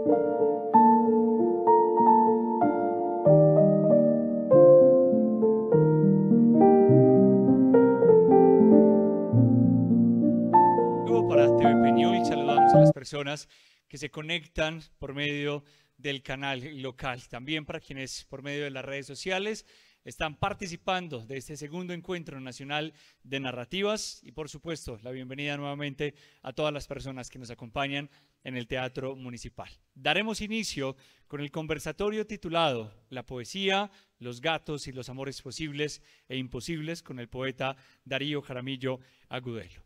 Para TV Peñol saludamos a las personas que se conectan por medio del canal local, también para quienes por medio de las redes sociales están participando de este segundo encuentro nacional de narrativas y por supuesto la bienvenida nuevamente a todas las personas que nos acompañan en el Teatro Municipal. Daremos inicio con el conversatorio titulado La poesía, los gatos y los amores posibles e imposibles con el poeta Darío Jaramillo Agudelo,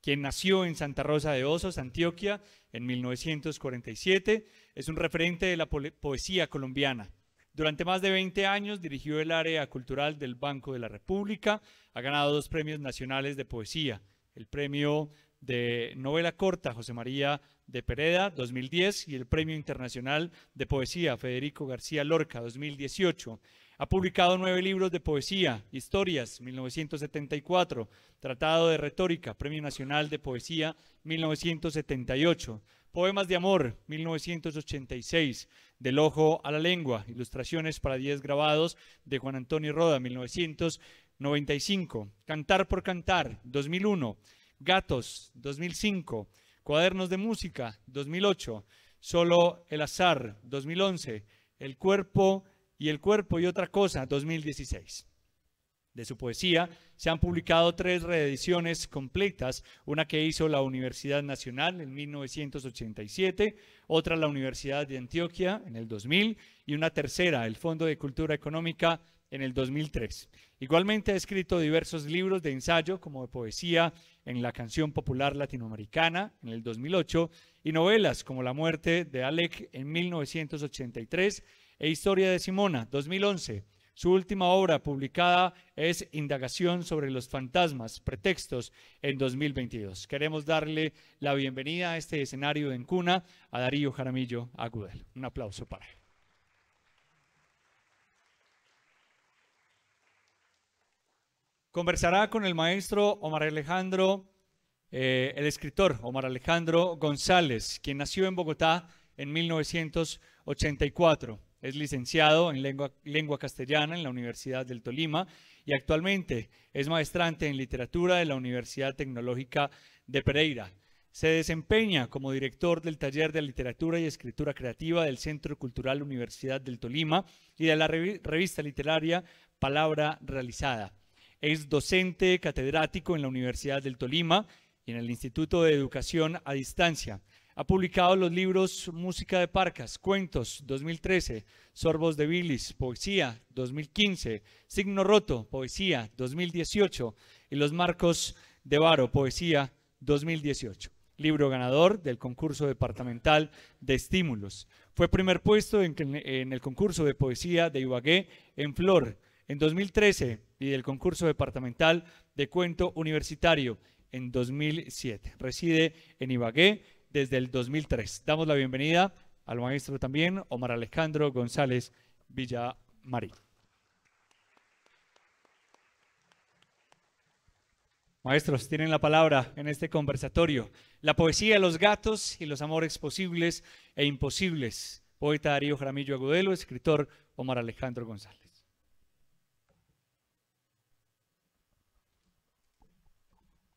quien nació en Santa Rosa de Osos, Antioquia, en 1947, es un referente de la poesía colombiana. Durante más de 20 años dirigió el área cultural del Banco de la República, ha ganado 2 premios nacionales de poesía, el premio de novela corta José María de Pereda, 2010, y el premio internacional de poesía Federico García Lorca, 2018. Ha publicado 9 libros de poesía: Historias, 1974, Tratado de Retórica, Premio Nacional de Poesía, 1978, Poemas de Amor, 1986, Del Ojo a la Lengua, Ilustraciones para 10 grabados, de Juan Antonio Roda, 1995, Cantar por Cantar, 2001, Gatos, 2005, Cuadernos de Música, 2008, Solo el Azar, 2011, El Cuerpo y otra cosa, 2016. De su poesía se han publicado 3 reediciones completas, una que hizo la Universidad Nacional en 1987, otra la Universidad de Antioquia en el 2000 y una tercera, el Fondo de Cultura Económica, en el 2003. Igualmente ha escrito diversos libros de ensayo como de poesía en La Canción Popular Latinoamericana en el 2008 y novelas como La Muerte de Alec en 1983 e Historia de Simona, 2011. Su última obra publicada es Indagación sobre los fantasmas, pretextos, en 2022. Queremos darle la bienvenida a este escenario en cuna a Darío Jaramillo Agudelo. Un aplauso para él. Conversará con el maestro Omar Alejandro, el escritor Omar Alejandro González, quien nació en Bogotá en 1984. Es licenciado en lengua castellana en la Universidad del Tolima y actualmente es maestrante en literatura de la Universidad Tecnológica de Pereira. Se desempeña como director del Taller de Literatura y Escritura Creativa del Centro Cultural Universidad del Tolima y de la revista literaria Palabra Realizada. Es docente catedrático en la Universidad del Tolima y en el Instituto de Educación a Distancia. Ha publicado los libros Música de Parcas, Cuentos, 2013, Sorbos de Bilis, Poesía, 2015, Signo Roto, Poesía, 2018 y Los Marcos de Varo, Poesía, 2018. Libro ganador del concurso departamental de estímulos. Fue primer puesto en el concurso de poesía de Ibagué en Flor en 2013 y del concurso departamental de cuento universitario en 2007. Reside en Ibagué desde el 2003. Damos la bienvenida al maestro también, Omar Alejandro González Villamarín. Maestros, tienen la palabra en este conversatorio. La poesía, los gatos y los amores posibles e imposibles. Poeta Darío Jaramillo Agudelo, escritor Omar Alejandro González.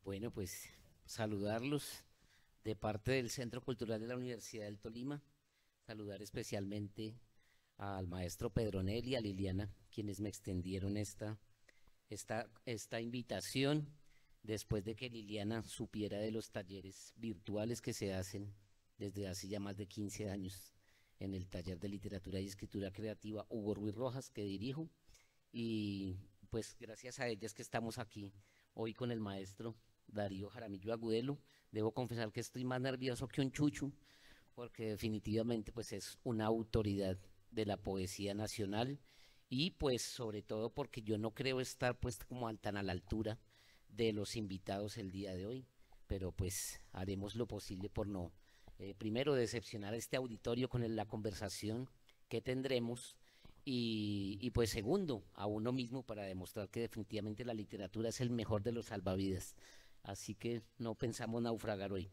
Bueno, pues saludarlos de parte del Centro Cultural de la Universidad del Tolima, saludar especialmente al maestro Pedronel y a Liliana, quienes me extendieron esta invitación después de que Liliana supiera de los talleres virtuales que se hacen desde hace ya más de 15 años en el taller de literatura y escritura creativa Hugo Ruiz Rojas, que dirijo, y pues gracias a ellas que estamos aquí hoy con el maestro Darío Jaramillo Agudelo. Debo confesar que estoy más nervioso que un chucho, porque definitivamente pues es una autoridad de la poesía nacional y pues sobre todo porque yo no creo estar pues como tan a la altura de los invitados el día de hoy, pero pues haremos lo posible por no, primero decepcionar a este auditorio con la conversación que tendremos y pues segundo, a uno mismo para demostrar que definitivamente la literatura es el mejor de los salvavidas. Así que no pensamos naufragar hoy.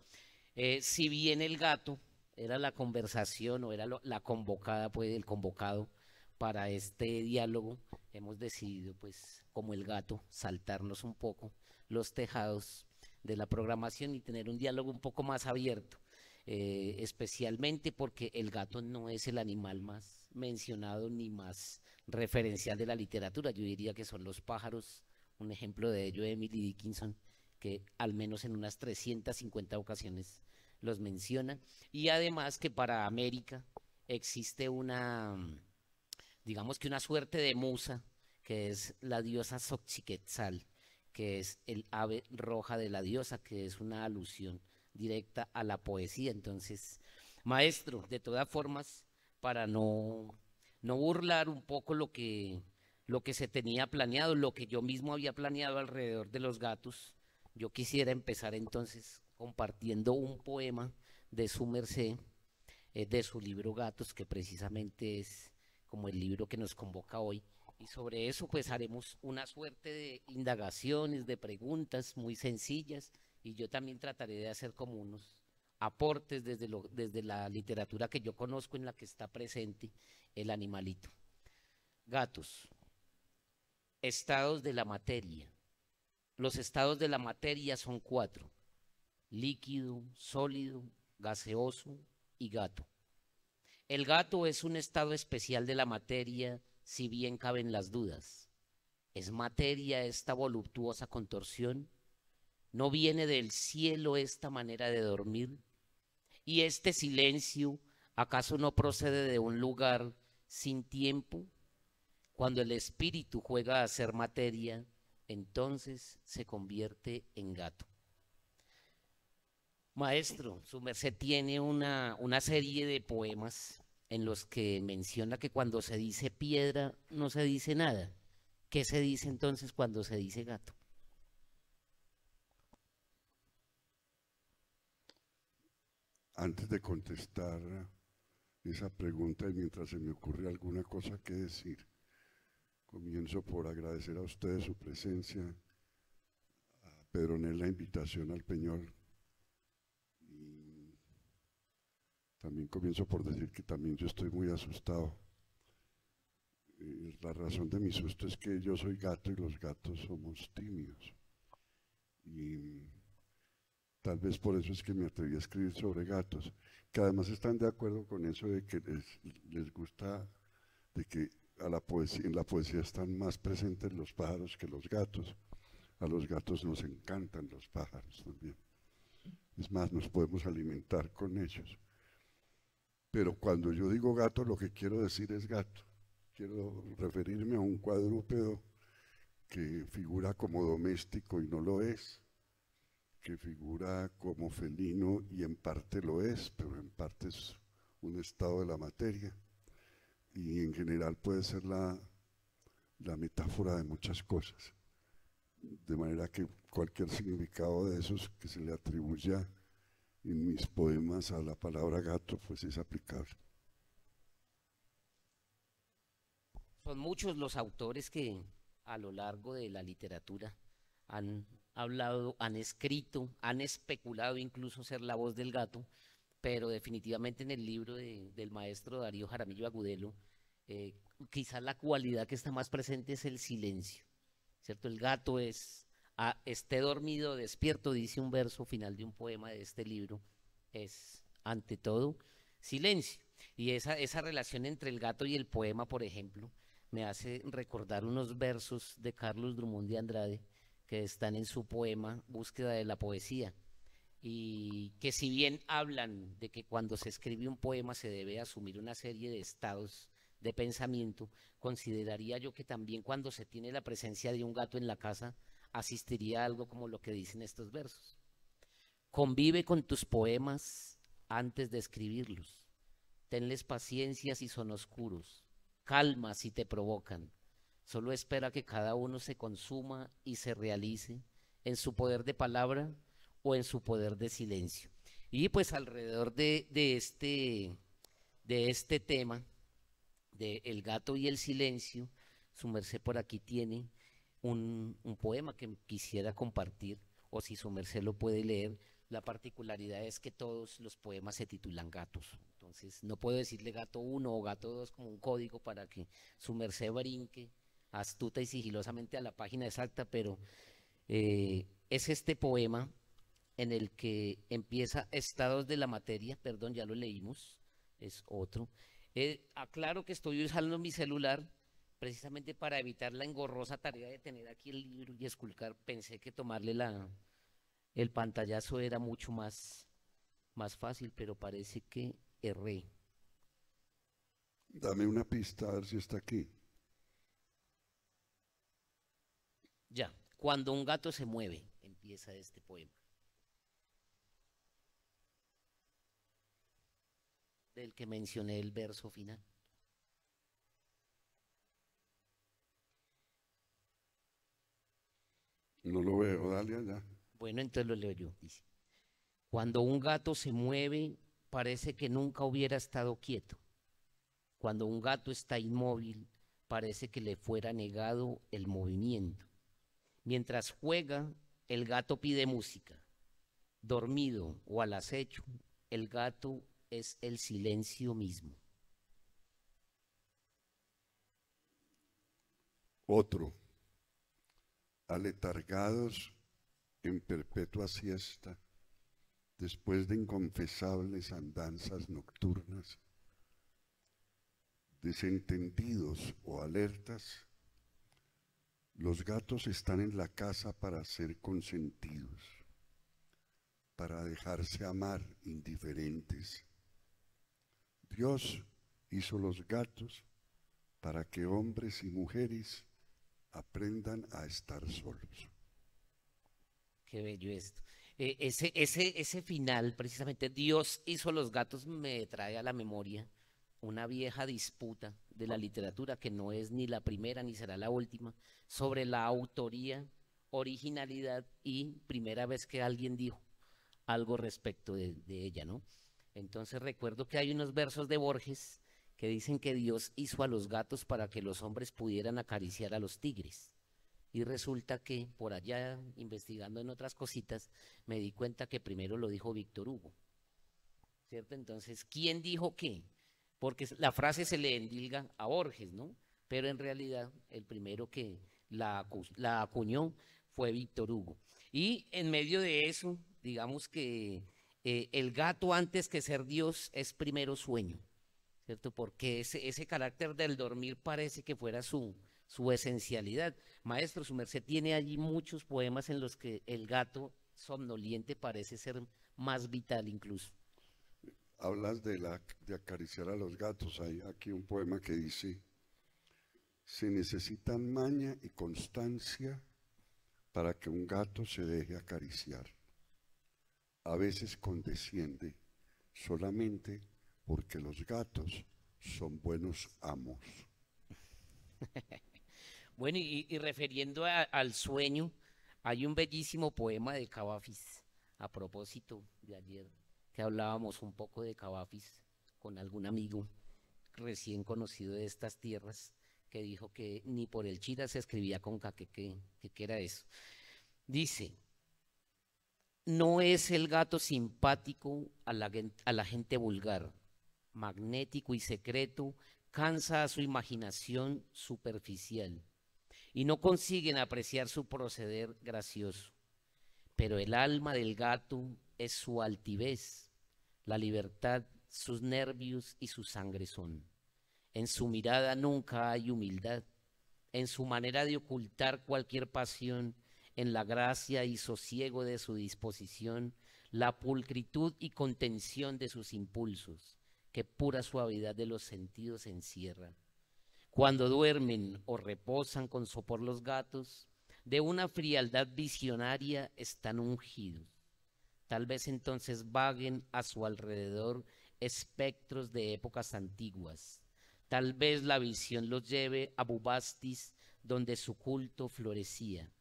Si bien el gato era la conversación o era la convocada, pues el convocado para este diálogo. Hemos decidido, pues, como el gato, saltarnos un poco los tejados de la programación y tener un diálogo un poco más abierto, especialmente porque el gato no es el animal más mencionado ni más referencial de la literatura. Yo diría que son los pájaros, un ejemplo de ello, Emily Dickinson, que al menos en unas 350 ocasiones los menciona. Y además que para América existe una, digamos que una suerte de musa, que es la diosa Xochiquetzal, que es el ave roja de la diosa, que es una alusión directa a la poesía. Entonces, maestro, de todas formas, para no burlar un poco lo que se tenía planeado, lo que yo mismo había planeado alrededor de los gatos, yo quisiera empezar entonces compartiendo un poema de su merced, de su libro Gatos, que precisamente es como el libro que nos convoca hoy. Y sobre eso pues haremos una suerte de indagaciones, de preguntas muy sencillas, y yo también trataré de hacer como unos aportes desde la literatura que yo conozco en la que está presente el animalito. Gatos, estados de la materia. Los estados de la materia son 4: líquido, sólido, gaseoso y gato. El gato es un estado especial de la materia, si bien caben las dudas. ¿Es materia esta voluptuosa contorsión? ¿No viene del cielo esta manera de dormir? ¿Y este silencio acaso no procede de un lugar sin tiempo? Cuando el espíritu juega a ser materia, entonces se convierte en gato. Maestro, su merced tiene una serie de poemas en los que menciona que cuando se dice piedra no se dice nada. ¿Qué se dice entonces cuando se dice gato? Antes de contestar esa pregunta y mientras se me ocurre alguna cosa que decir, comienzo por agradecer a ustedes su presencia, a Pedronel la invitación al Peñol. Y también comienzo por decir que también yo estoy muy asustado. La razón de mi susto es que yo soy gato y los gatos somos tímidos. Y tal vez por eso es que me atreví a escribir sobre gatos, que además están de acuerdo con eso de que les gusta, de que en la poesía están más presentes los pájaros que los gatos. A los gatos nos encantan los pájaros también. Es más, nos podemos alimentar con ellos. Pero cuando yo digo gato, lo que quiero decir es gato. Quiero referirme a un cuadrúpedo que figura como doméstico y no lo es, que figura como felino y en parte lo es, pero en parte es un estado de la materia y en general puede ser la metáfora de muchas cosas, de manera que cualquier significado de esos que se le atribuya en mis poemas a la palabra gato pues es aplicable. Son muchos los autores que a lo largo de la literatura han hablado, han escrito, han especulado incluso ser la voz del gato, pero definitivamente en el libro del maestro Darío Jaramillo Agudelo, quizás la cualidad que está más presente es el silencio, ¿cierto? El gato esté dormido o despierto, dice un verso final de un poema de este libro, es ante todo silencio. Y esa relación entre el gato y el poema, por ejemplo, me hace recordar unos versos de Carlos Drummond de Andrade que están en su poema Búsqueda de la Poesía, y que si bien hablan de que cuando se escribe un poema se debe asumir una serie de estados de pensamiento, consideraría yo que también cuando se tiene la presencia de un gato en la casa, asistiría a algo como lo que dicen estos versos. Convive con tus poemas antes de escribirlos. Tenles paciencia si son oscuros. Calma si te provocan. Solo espera que cada uno se consuma y se realice en su poder de palabra o en su poder de silencio. Y pues alrededor de este tema, de El gato y el silencio, su merced por aquí tiene un poema que quisiera compartir, o si su merced lo puede leer, La particularidad es que todos los poemas se titulan gatos. Entonces, no puedo decirle gato 1 o gato 2 como un código para que su merced brinque astuta y sigilosamente a la página exacta, pero es este poema en el que empieza estados de la materia, perdón, ya lo leímos, es otro. Aclaro que estoy usando mi celular precisamente para evitar la engorrosa tarea de tener aquí el libro y esculcar. Pensé que tomarle el pantallazo era mucho más fácil, pero parece que erré. Dame una pista a ver si está aquí. Ya, cuando un gato se mueve, empieza este poema. Del que mencioné el verso final. No lo veo, dale allá. Bueno, entonces lo leo yo. Dice, cuando un gato se mueve, parece que nunca hubiera estado quieto. Cuando un gato está inmóvil, parece que le fuera negado el movimiento. Mientras juega, el gato pide música. Dormido o al acecho, el gato es el silencio mismo. Otro. Aletargados en perpetua siesta, después de inconfesables andanzas nocturnas, desentendidos o alertas, los gatos están en la casa para ser consentidos, para dejarse amar indiferentes. Dios hizo los gatos para que hombres y mujeres aprendan a estar solos. Qué bello esto. Ese final, precisamente, Dios hizo los gatos, me trae a la memoria una vieja disputa de la literatura, que no es ni la primera ni será la última, sobre la autoría, originalidad y primera vez que alguien dijo algo respecto de ella, ¿no? Entonces recuerdo que hay unos versos de Borges que dicen que Dios hizo a los gatos para que los hombres pudieran acariciar a los tigres. Y resulta que por allá, investigando en otras cositas, me di cuenta que primero lo dijo Víctor Hugo, ¿cierto? Entonces, ¿quién dijo qué? Porque la frase se le endilga a Borges, ¿no? Pero en realidad el primero que la acuñó fue Víctor Hugo. Y en medio de eso, digamos que el gato antes que ser Dios es primero sueño, ¿cierto? Porque ese carácter del dormir parece que fuera su esencialidad. Maestro, su merced tiene allí muchos poemas en los que el gato somnoliente parece ser más vital incluso. Hablas de acariciar a los gatos. Hay aquí un poema que dice: se necesitan maña y constancia para que un gato se deje acariciar. A veces condesciende solamente porque los gatos son buenos amos. Bueno, y refiriendo al sueño, hay un bellísimo poema de Cavafis, a propósito de ayer que hablábamos un poco de Cavafis con algún amigo recién conocido de estas tierras, que dijo que ni por el Chira se escribía con K, que era eso. Dice, no es el gato simpático a la gente vulgar, magnético y secreto, cansa a su imaginación superficial y no consiguen apreciar su proceder gracioso. Pero el alma del gato es su altivez, la libertad, sus nervios y su sangre son. En su mirada nunca hay humildad, en su manera de ocultar cualquier pasión, en la gracia y sosiego de su disposición, la pulcritud y contención de sus impulsos, que pura suavidad de los sentidos encierran. Cuando duermen o reposan con sopor los gatos, de una frialdad visionaria están ungidos. Tal vez entonces vaguen a su alrededor espectros de épocas antiguas. Tal vez la visión los lleve a Bubastis, donde su culto florecía,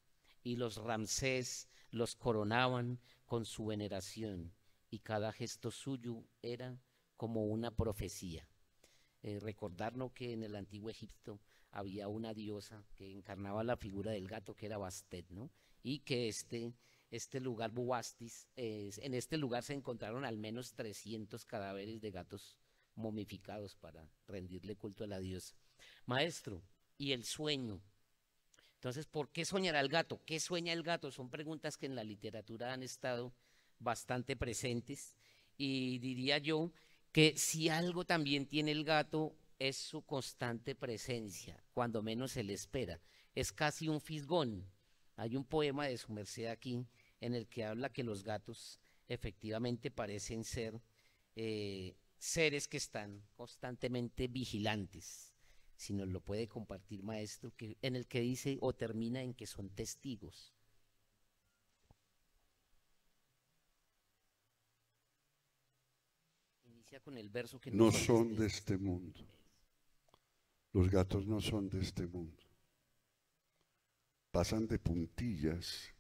y los Ramsés los coronaban con su veneración, y cada gesto suyo era como una profecía. Recordarnos que en el antiguo Egipto había una diosa que encarnaba la figura del gato, que era Bastet, ¿no? Y que este lugar Bubastis. En este lugar se encontraron al menos 300 cadáveres de gatos momificados para rendirle culto a la diosa. Maestro, ¿y el sueño? Entonces, ¿por qué soñará el gato? ¿Qué sueña el gato? Son preguntas que en la literatura han estado bastante presentes, y diría yo que si algo también tiene el gato es su constante presencia, cuando menos se le espera. Es casi un fisgón. Hay un poema de su merced aquí en el que habla que los gatos efectivamente parecen ser seres que están constantemente vigilantes. Si nos lo puede compartir, maestro, en el que dice o termina en que son testigos. Inicia con el verso que no son de este mundo. Los gatos no son de este mundo. Pasan de puntillas,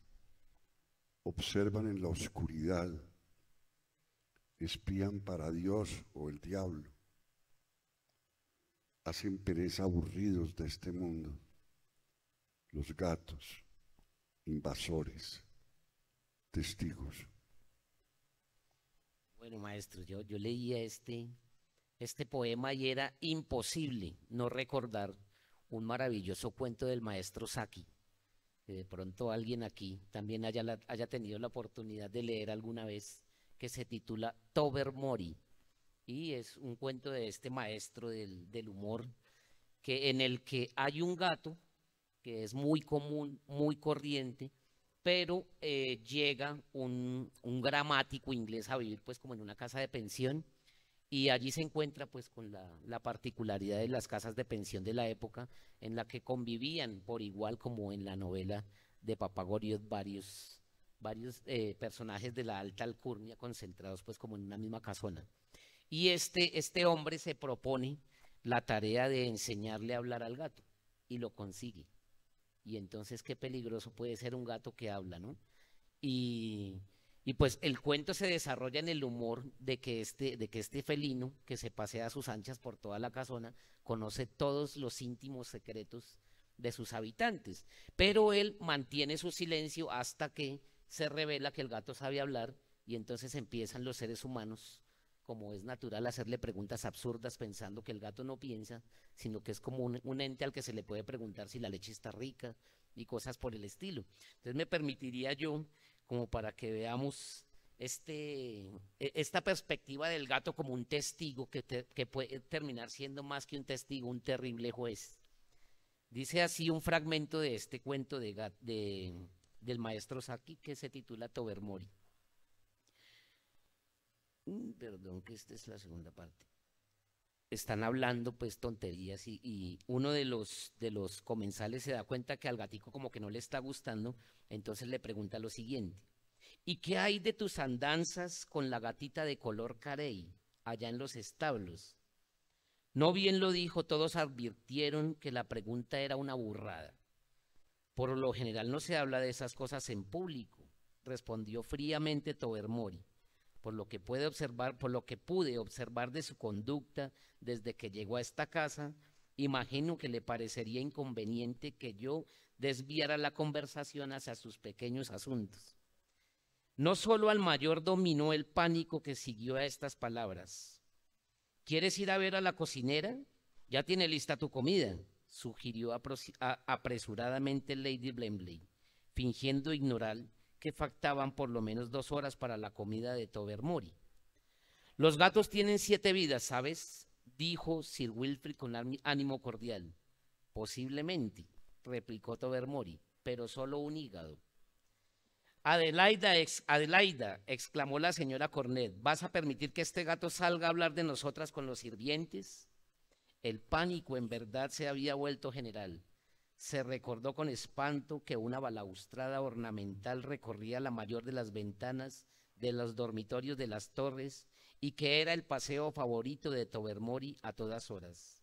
observan en la oscuridad, espían para Dios o el diablo, hacen pereza aburridos de este mundo. Los gatos, invasores, testigos. Bueno, maestro, yo leía este poema y era imposible no recordar un maravilloso cuento del maestro Saki, que de pronto alguien aquí también haya tenido la oportunidad de leer alguna vez, que se titula Tobermory, y es un cuento de este maestro del humor, en el que hay un gato que es muy común, muy corriente, pero llega un gramático inglés a vivir pues como en una casa de pensión, y allí se encuentra pues con la particularidad de las casas de pensión de la época, en la que convivían por igual, como en la novela de Papagoriot, varios personajes de la alta alcurnia concentrados pues como en una misma casona. Y este hombre se propone la tarea de enseñarle a hablar al gato, y lo consigue. Y entonces qué peligroso puede ser un gato que habla, ¿no? Y pues el cuento se desarrolla en el humor de que este felino, que se pasea a sus anchas por toda la casona, conoce todos los íntimos secretos de sus habitantes, pero él mantiene su silencio hasta que se revela que el gato sabe hablar, y entonces empiezan los seres humanos, como es natural, a hacerle preguntas absurdas pensando que el gato no piensa, sino que es como un ente al que se le puede preguntar si la leche está rica y cosas por el estilo. Entonces me permitiría yo, como para que veamos esta perspectiva del gato como un testigo que puede terminar siendo más que un testigo, un terrible juez. Dice así un fragmento de este cuento del maestro Saki, que se titula Tobermory. Perdón, que esta es la segunda parte. Están hablando pues tonterías, y uno de los comensales se da cuenta que al gatico como que no le está gustando, entonces le pregunta lo siguiente: ¿y qué hay de tus andanzas con la gatita de color carey allá en los establos? No bien lo dijo, todos advirtieron que la pregunta era una burrada. Por lo general no se habla de esas cosas en público, respondió fríamente Tobermory. Por lo que pude observar de su conducta desde que llegó a esta casa, imagino que le parecería inconveniente que yo desviara la conversación hacia sus pequeños asuntos. No solo al mayor dominó el pánico que siguió a estas palabras. ¿Quieres ir a ver a la cocinera? Ya tiene lista tu comida, sugirió apresuradamente Lady Blemley, fingiendo ignorar que faltaban por lo menos 2 horas para la comida de Tobermory. Los gatos tienen 7 vidas, ¿sabes?, dijo Sir Wilfrid con ánimo cordial. Posiblemente, replicó Tobermory, pero solo un hígado. Adelaida, exclamó la señora Cornet, ¿vas a permitir que este gato salga a hablar de nosotras con los sirvientes? El pánico en verdad se había vuelto general. Se recordó con espanto que una balaustrada ornamental recorría la mayor de las ventanas de los dormitorios de las torres, y que era el paseo favorito de Tobermory a todas horas.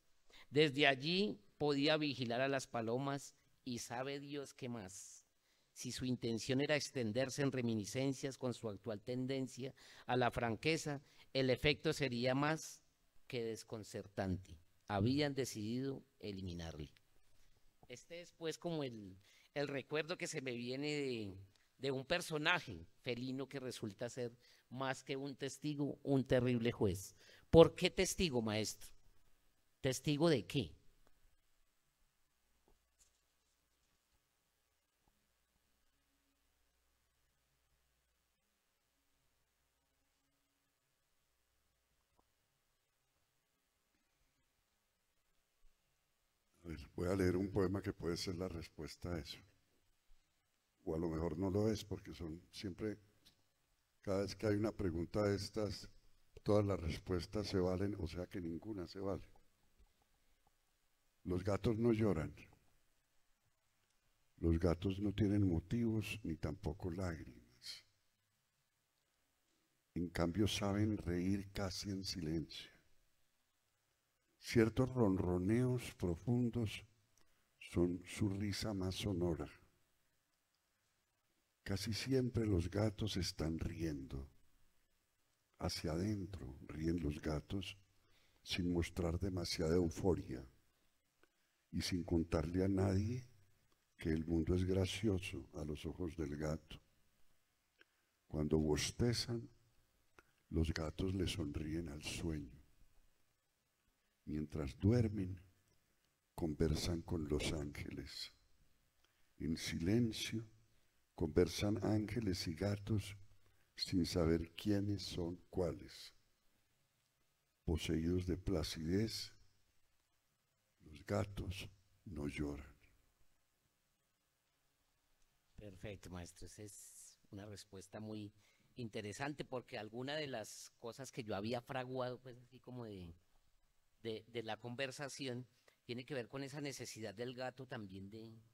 Desde allí podía vigilar a las palomas y sabe Dios qué más. Si su intención era extenderse en reminiscencias con su actual tendencia a la franqueza, el efecto sería más que desconcertante. Habían decidido eliminarle. Este es pues como el recuerdo que se me viene de un personaje felino que resulta ser más que un testigo, un terrible juez. ¿Por qué testigo, maestro? ¿Testigo de qué? A ver, voy a leer un poema que puede ser la respuesta a eso. O a lo mejor no lo es, porque son siempre, cada vez que hay una pregunta de estas, todas las respuestas se valen, o sea que ninguna se vale. Los gatos no lloran. Los gatos no tienen motivos ni tampoco lágrimas. En cambio saben reír casi en silencio. Ciertos ronroneos profundos son su risa más sonora. Casi siempre los gatos están riendo. Hacia adentro ríen los gatos sin mostrar demasiada euforia y sin contarle a nadie que el mundo es gracioso a los ojos del gato. Cuando bostezan, los gatos le sonríen al sueño. Mientras duermen, conversan con los ángeles. En silencio, conversan ángeles y gatos sin saber quiénes son cuáles. Poseídos de placidez, los gatos no lloran. Perfecto, maestro. Esa es una respuesta muy interesante porque alguna de las cosas que yo había fraguado, pues así como de la conversación, tiene que ver con esa necesidad del gato también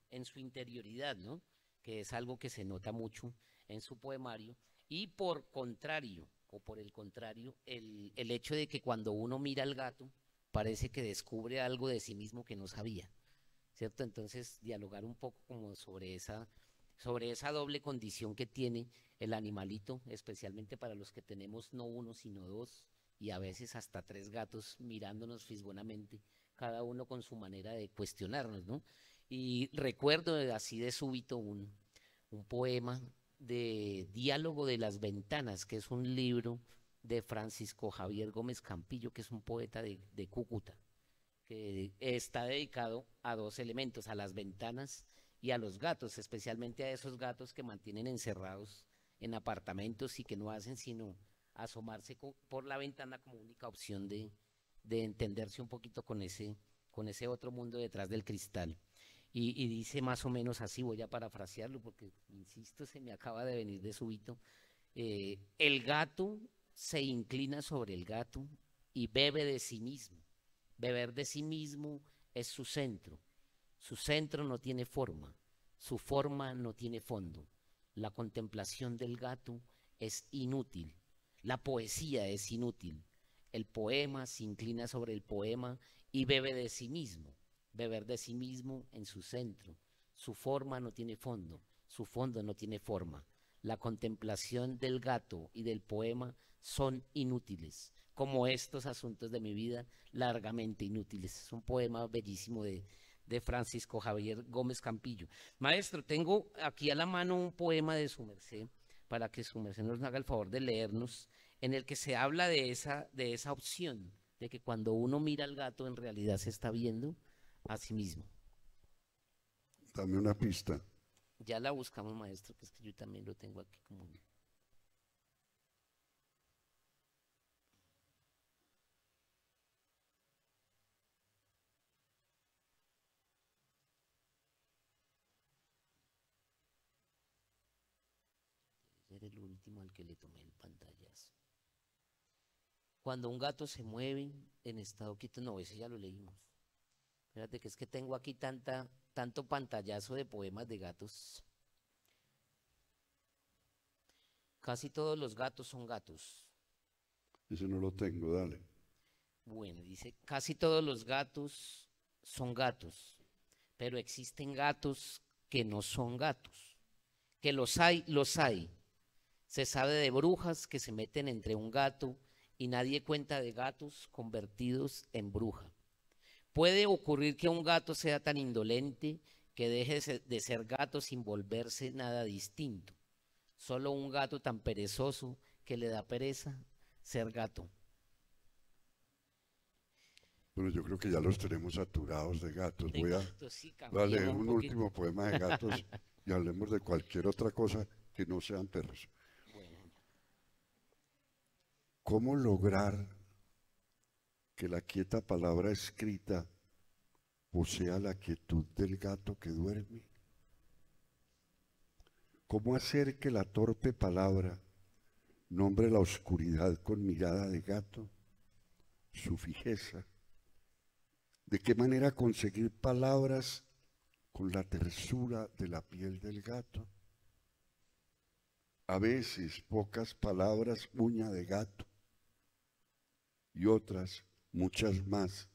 en su interioridad, ¿no? Que es algo que se nota mucho en su poemario. Y por contrario, o por el contrario, el hecho de que cuando uno mira al gato, parece que descubre algo de sí mismo que no sabía, ¿cierto? Entonces, dialogar un poco como sobre esa doble condición que tiene el animalito, especialmente para los que tenemos no uno, sino dos, y a veces hasta tres gatos mirándonos fisgonamente, cada uno con su manera de cuestionarnos, ¿no? Y recuerdo así de súbito un poema de Diálogo de las Ventanas, que es un libro de Francisco Javier Gómez Campillo, que es un poeta de Cúcuta, que está dedicado a dos elementos, a las ventanas y a los gatos, especialmente a esos gatos que mantienen encerrados en apartamentos y que no hacen sino asomarse por la ventana como única opción de entenderse un poquito con ese otro mundo detrás del cristal. Y dice más o menos así, voy a parafrasearlo porque, insisto, se me acaba de venir de súbito. El gato se inclina sobre el gato y bebe de sí mismo. Beber de sí mismo es su centro. Su centro no tiene forma, su forma no tiene fondo. La contemplación del gato es inútil. La poesía es inútil. El poema se inclina sobre el poema y bebe de sí mismo. Beber de sí mismo en su centro. Su forma no tiene fondo, su fondo no tiene forma. La contemplación del gato y del poema son inútiles, como estos asuntos de mi vida, largamente inútiles. Es un poema bellísimo de Francisco Javier Gómez Campillo. Maestro, tengo aquí a la mano un poema de su merced, para que su merced nos haga el favor de leernos, en el que se habla de esa opción, de que cuando uno mira al gato en realidad se está viendo a sí mismo. Dame una pista. Ya la buscamos, maestro, que es que yo también lo tengo aquí como... Era el último al que le tomé el pantallazo. Cuando un gato se mueve en estado quieto, no, ese ya lo leímos. Fíjate que es que tengo aquí tanto pantallazo de poemas de gatos. Casi todos los gatos son gatos. Ese no lo tengo, dale. Bueno, dice, casi todos los gatos son gatos, pero existen gatos que no son gatos. Que los hay, los hay. Se sabe de brujas que se meten entre un gato y nadie cuenta de gatos convertidos en bruja. Puede ocurrir que un gato sea tan indolente que deje de ser gato sin volverse nada distinto. Solo un gato tan perezoso que le da pereza ser gato. Bueno, yo creo que ya los tenemos saturados de gatos. De Voy a, gatos, sí, voy a leer cambiemos un un poquito. último poema de gatos y hablemos de cualquier otra cosa que no sean perros. Bueno, ¿Cómo lograr que la quieta palabra escrita posea la quietud del gato que duerme? ¿Cómo hacer que la torpe palabra nombre la oscuridad con mirada de gato, su fijeza? ¿De qué manera conseguir palabras con la tersura de la piel del gato? A veces pocas palabras, uña de gato, y otras, muchas más,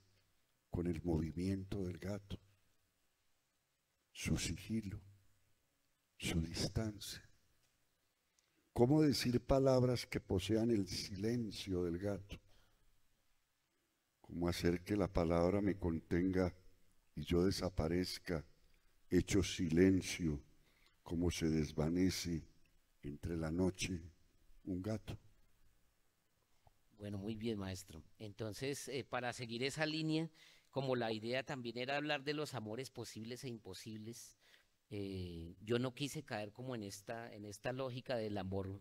con el movimiento del gato, su sigilo, su distancia. ¿Cómo decir palabras que posean el silencio del gato? ¿Cómo hacer que la palabra me contenga y yo desaparezca, hecho silencio, como se desvanece entre la noche un gato? bueno, muy bien, maestro. Entonces, para seguir esa línea, como la idea también era hablar de los amores posibles e imposibles, yo no quise caer como en esta lógica del amor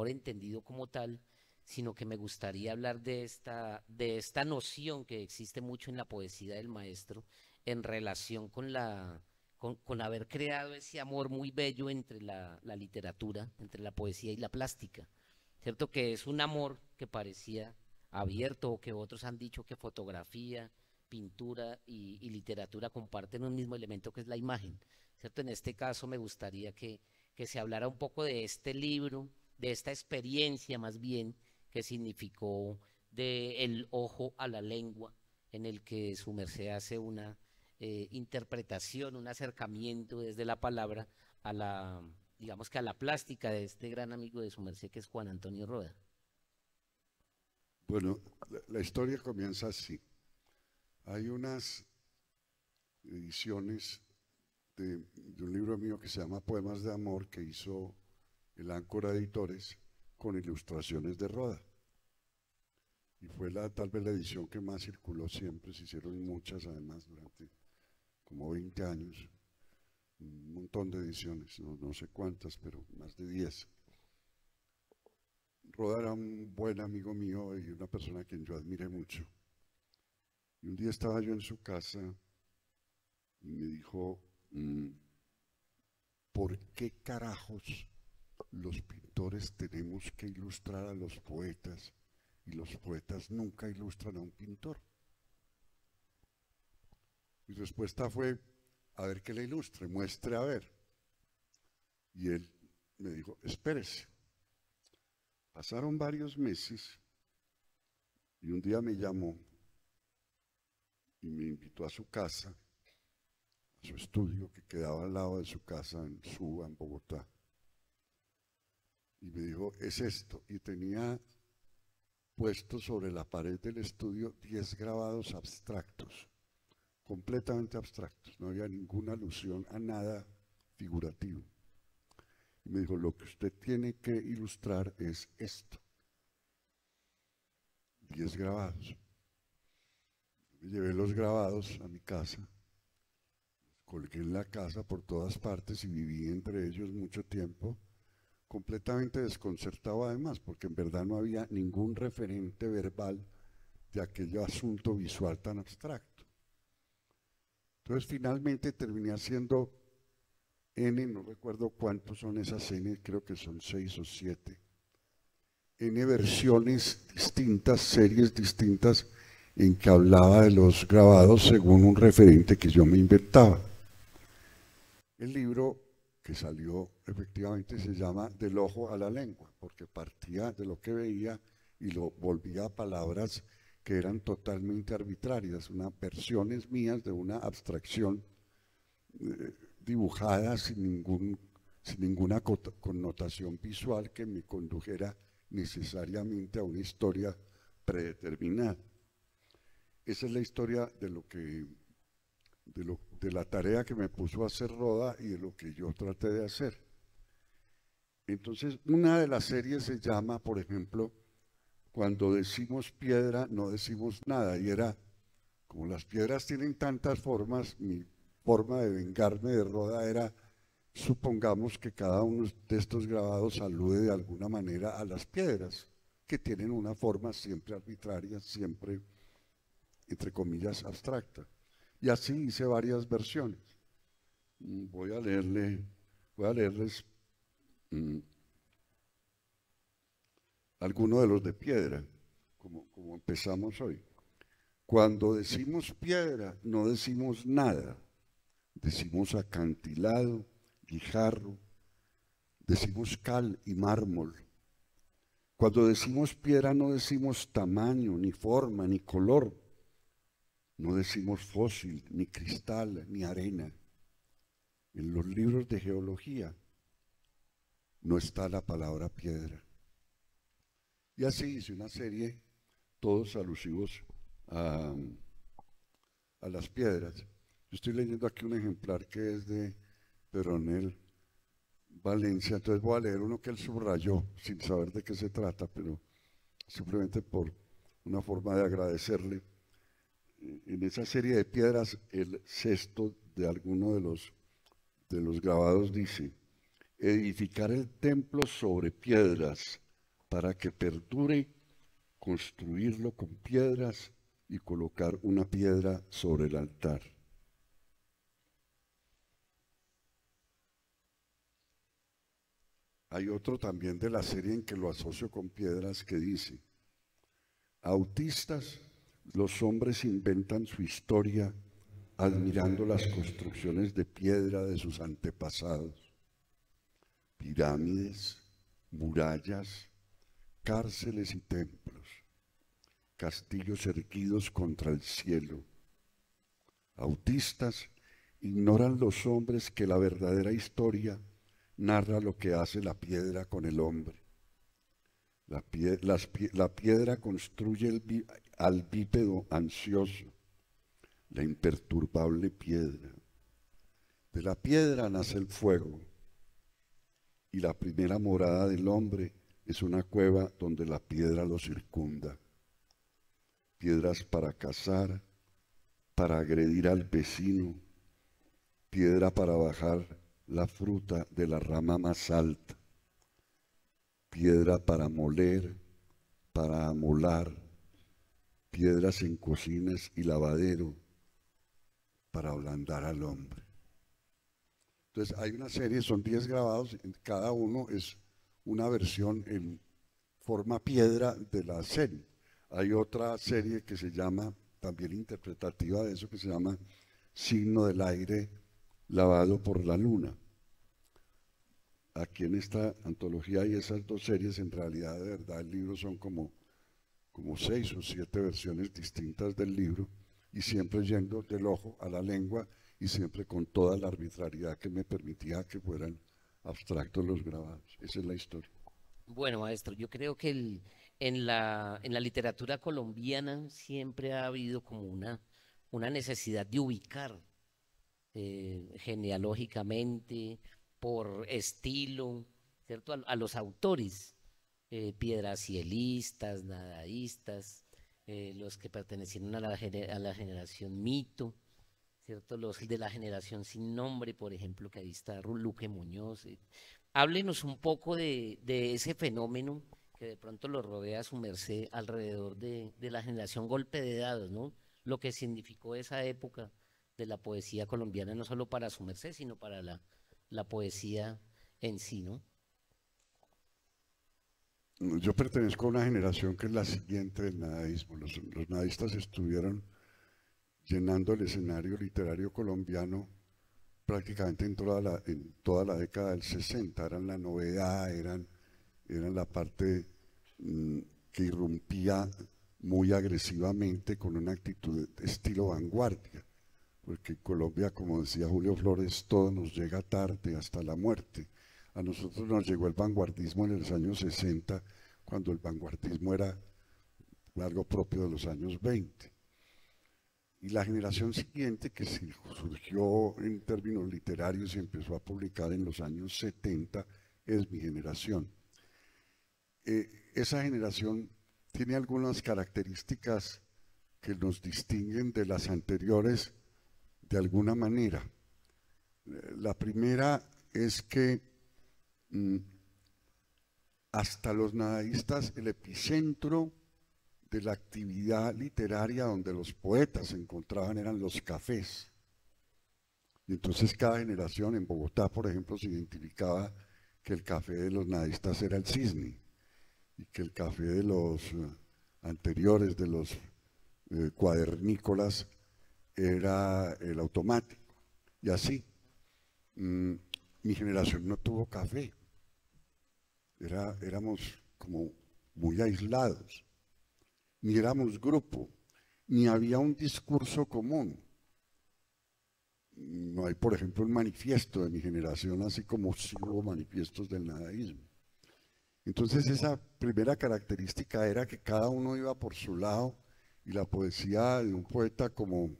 entendido como tal, sino que me gustaría hablar de esta noción que existe mucho en la poesía del maestro en relación con con haber creado ese amor muy bello entre la literatura, entre la poesía y la plástica. ¿Cierto? Que es un amor que parecía abierto, o que otros han dicho que fotografía, pintura y literatura comparten un mismo elemento que es la imagen, ¿cierto? En este caso me gustaría que se hablara un poco de este libro, de esta experiencia más bien que significó de el ojo a la lengua, en el que su merced hace una interpretación, un acercamiento desde la palabra a digamos que a la plástica de este gran amigo de su merced que es Juan Antonio Roda. Bueno, la historia comienza así. Hay unas ediciones de un libro mío que se llama Poemas de Amor, que hizo el Áncora Editores con ilustraciones de Roda. Y fue tal vez la edición que más circuló siempre, se hicieron muchas además durante como 20 años, un montón de ediciones, no sé cuántas, pero más de 10. Roda era un buen amigo mío y una persona a quien yo admiré mucho. Y un día estaba yo en su casa y me dijo, ¿por qué carajos los pintores tenemos que ilustrar a los poetas y los poetas nunca ilustran a un pintor? Mi respuesta fue, a ver qué le ilustre, muestre a ver. Y él me dijo, espérese. Pasaron varios meses y un día me llamó y me invitó a su casa, a su estudio que quedaba al lado de su casa en Suba, en Bogotá. Y me dijo, es esto. Y tenía puesto sobre la pared del estudio 10 grabados abstractos, completamente abstractos. No había ninguna alusión a nada figurativo. Y me dijo, lo que usted tiene que ilustrar es esto. 10 grabados. Me llevé los grabados a mi casa, los colgué en la casa por todas partes y viví entre ellos mucho tiempo, completamente desconcertado además, porque en verdad no había ningún referente verbal de aquel asunto visual tan abstracto. Entonces finalmente terminé haciendo N, no recuerdo cuántos son esas N, creo que son 6 o 7, N versiones distintas, series distintas, en que hablaba de los grabados según un referente que yo me inventaba. El libro que salió efectivamente se llama Del ojo a la lengua, porque partía de lo que veía y lo volvía a palabras que eran totalmente arbitrarias, versiones mías de una abstracción dibujada sin ninguna connotación visual que me condujera necesariamente a una historia predeterminada. Esa es la historia de la tarea que me puso a hacer Roda y de lo que yo traté de hacer. Entonces, una de las series se llama, por ejemplo, Cuando decimos piedra, no decimos nada. Y era, como las piedras tienen tantas formas, mi forma de vengarme de Roda era, supongamos que cada uno de estos grabados alude de alguna manera a las piedras, que tienen una forma siempre arbitraria, siempre, entre comillas, abstracta. Y así hice varias versiones. Voy a leerles algunos de los de piedra, como empezamos hoy. Cuando decimos piedra, no decimos nada. Decimos acantilado, guijarro, decimos cal y mármol. Cuando decimos piedra, no decimos tamaño, ni forma, ni color. No decimos fósil, ni cristal, ni arena. En los libros de geología no está la palabra piedra. Y así hice una serie, todos alusivos a las piedras. Yo estoy leyendo aquí un ejemplar que es de Peronel Valencia, entonces voy a leer uno que él subrayó, sin saber de qué se trata, pero simplemente por una forma de agradecerle. En esa serie de piedras, el sexto de alguno de los grabados dice: edificar el templo sobre piedras para que perdure, construirlo con piedras y colocar una piedra sobre el altar. Hay otro también de la serie en que lo asocio con piedras que dice: autistas, los hombres inventan su historia admirando las construcciones de piedra de sus antepasados. Pirámides, murallas, cárceles y templos, castillos erguidos contra el cielo. Autistas ignoran los hombres que la verdadera historia narra lo que hace la piedra con el hombre. La piedra construye al bípedo ansioso, la imperturbable piedra. De la piedra nace el fuego, y la primera morada del hombre es una cueva donde la piedra lo circunda. Piedras para cazar, para agredir al vecino, piedra para bajar la fruta de la rama más alta, piedra para moler, para amolar, piedras en cocinas y lavadero, para ablandar al hombre. Entonces hay una serie, son 10 grabados, cada uno es una versión en forma piedra de la serie. Hay otra serie que se llama, también interpretativa de eso, que se llama Signo del aire lavado por la luna. Aquí en esta antología hay esas dos series, en realidad de verdad el libro son como 6 o 7 versiones distintas del libro, y siempre yendo del ojo a la lengua y siempre con toda la arbitrariedad que me permitía que fueran abstractos los grabados. Esa es la historia. Bueno, maestro, yo creo que en la literatura colombiana siempre ha habido como una necesidad de ubicar genealógicamente, por estilo, ¿cierto? A los autores, piedracielistas, nadaístas, los que pertenecieron a la generación mito, ¿cierto? Los de la generación sin nombre, por ejemplo, que ahí está Luque Muñoz. Háblenos un poco de ese fenómeno que de pronto lo rodea a su merced alrededor de la generación golpe de dados, ¿no? Lo que significó esa época de la poesía colombiana, no solo para su merced, sino para la poesía en sí, ¿no? Yo pertenezco a una generación que es la siguiente del nadaísmo. Los nadaístas estuvieron llenando el escenario literario colombiano prácticamente en toda la década del 60. Eran la novedad, eran la parte que irrumpía muy agresivamente con una actitud de estilo vanguardia, porque en Colombia, como decía Julio Flores, todo nos llega tarde hasta la muerte. A nosotros nos llegó el vanguardismo en los años 60, cuando el vanguardismo era algo propio de los años 20. Y la generación siguiente, que surgió en términos literarios y empezó a publicar en los años 70, es mi generación. Esa generación tiene algunas características que nos distinguen de las anteriores de alguna manera. La primera es que hasta los nadaístas, el epicentro de la actividad literaria donde los poetas se encontraban eran los cafés. Y entonces cada generación, en Bogotá, por ejemplo, se identificaba que el café de los nadaístas era el Cisne y que el café de los anteriores, de los cuadernícolas, era el automático. Y así, mi generación no tuvo café. Éramos como muy aislados. Ni éramos grupo, ni había un discurso común. No hay, por ejemplo, un manifiesto de mi generación, así como sí hubo manifiestos del nadaísmo. Entonces esa primera característica era que cada uno iba por su lado, y la poesía de un poeta como,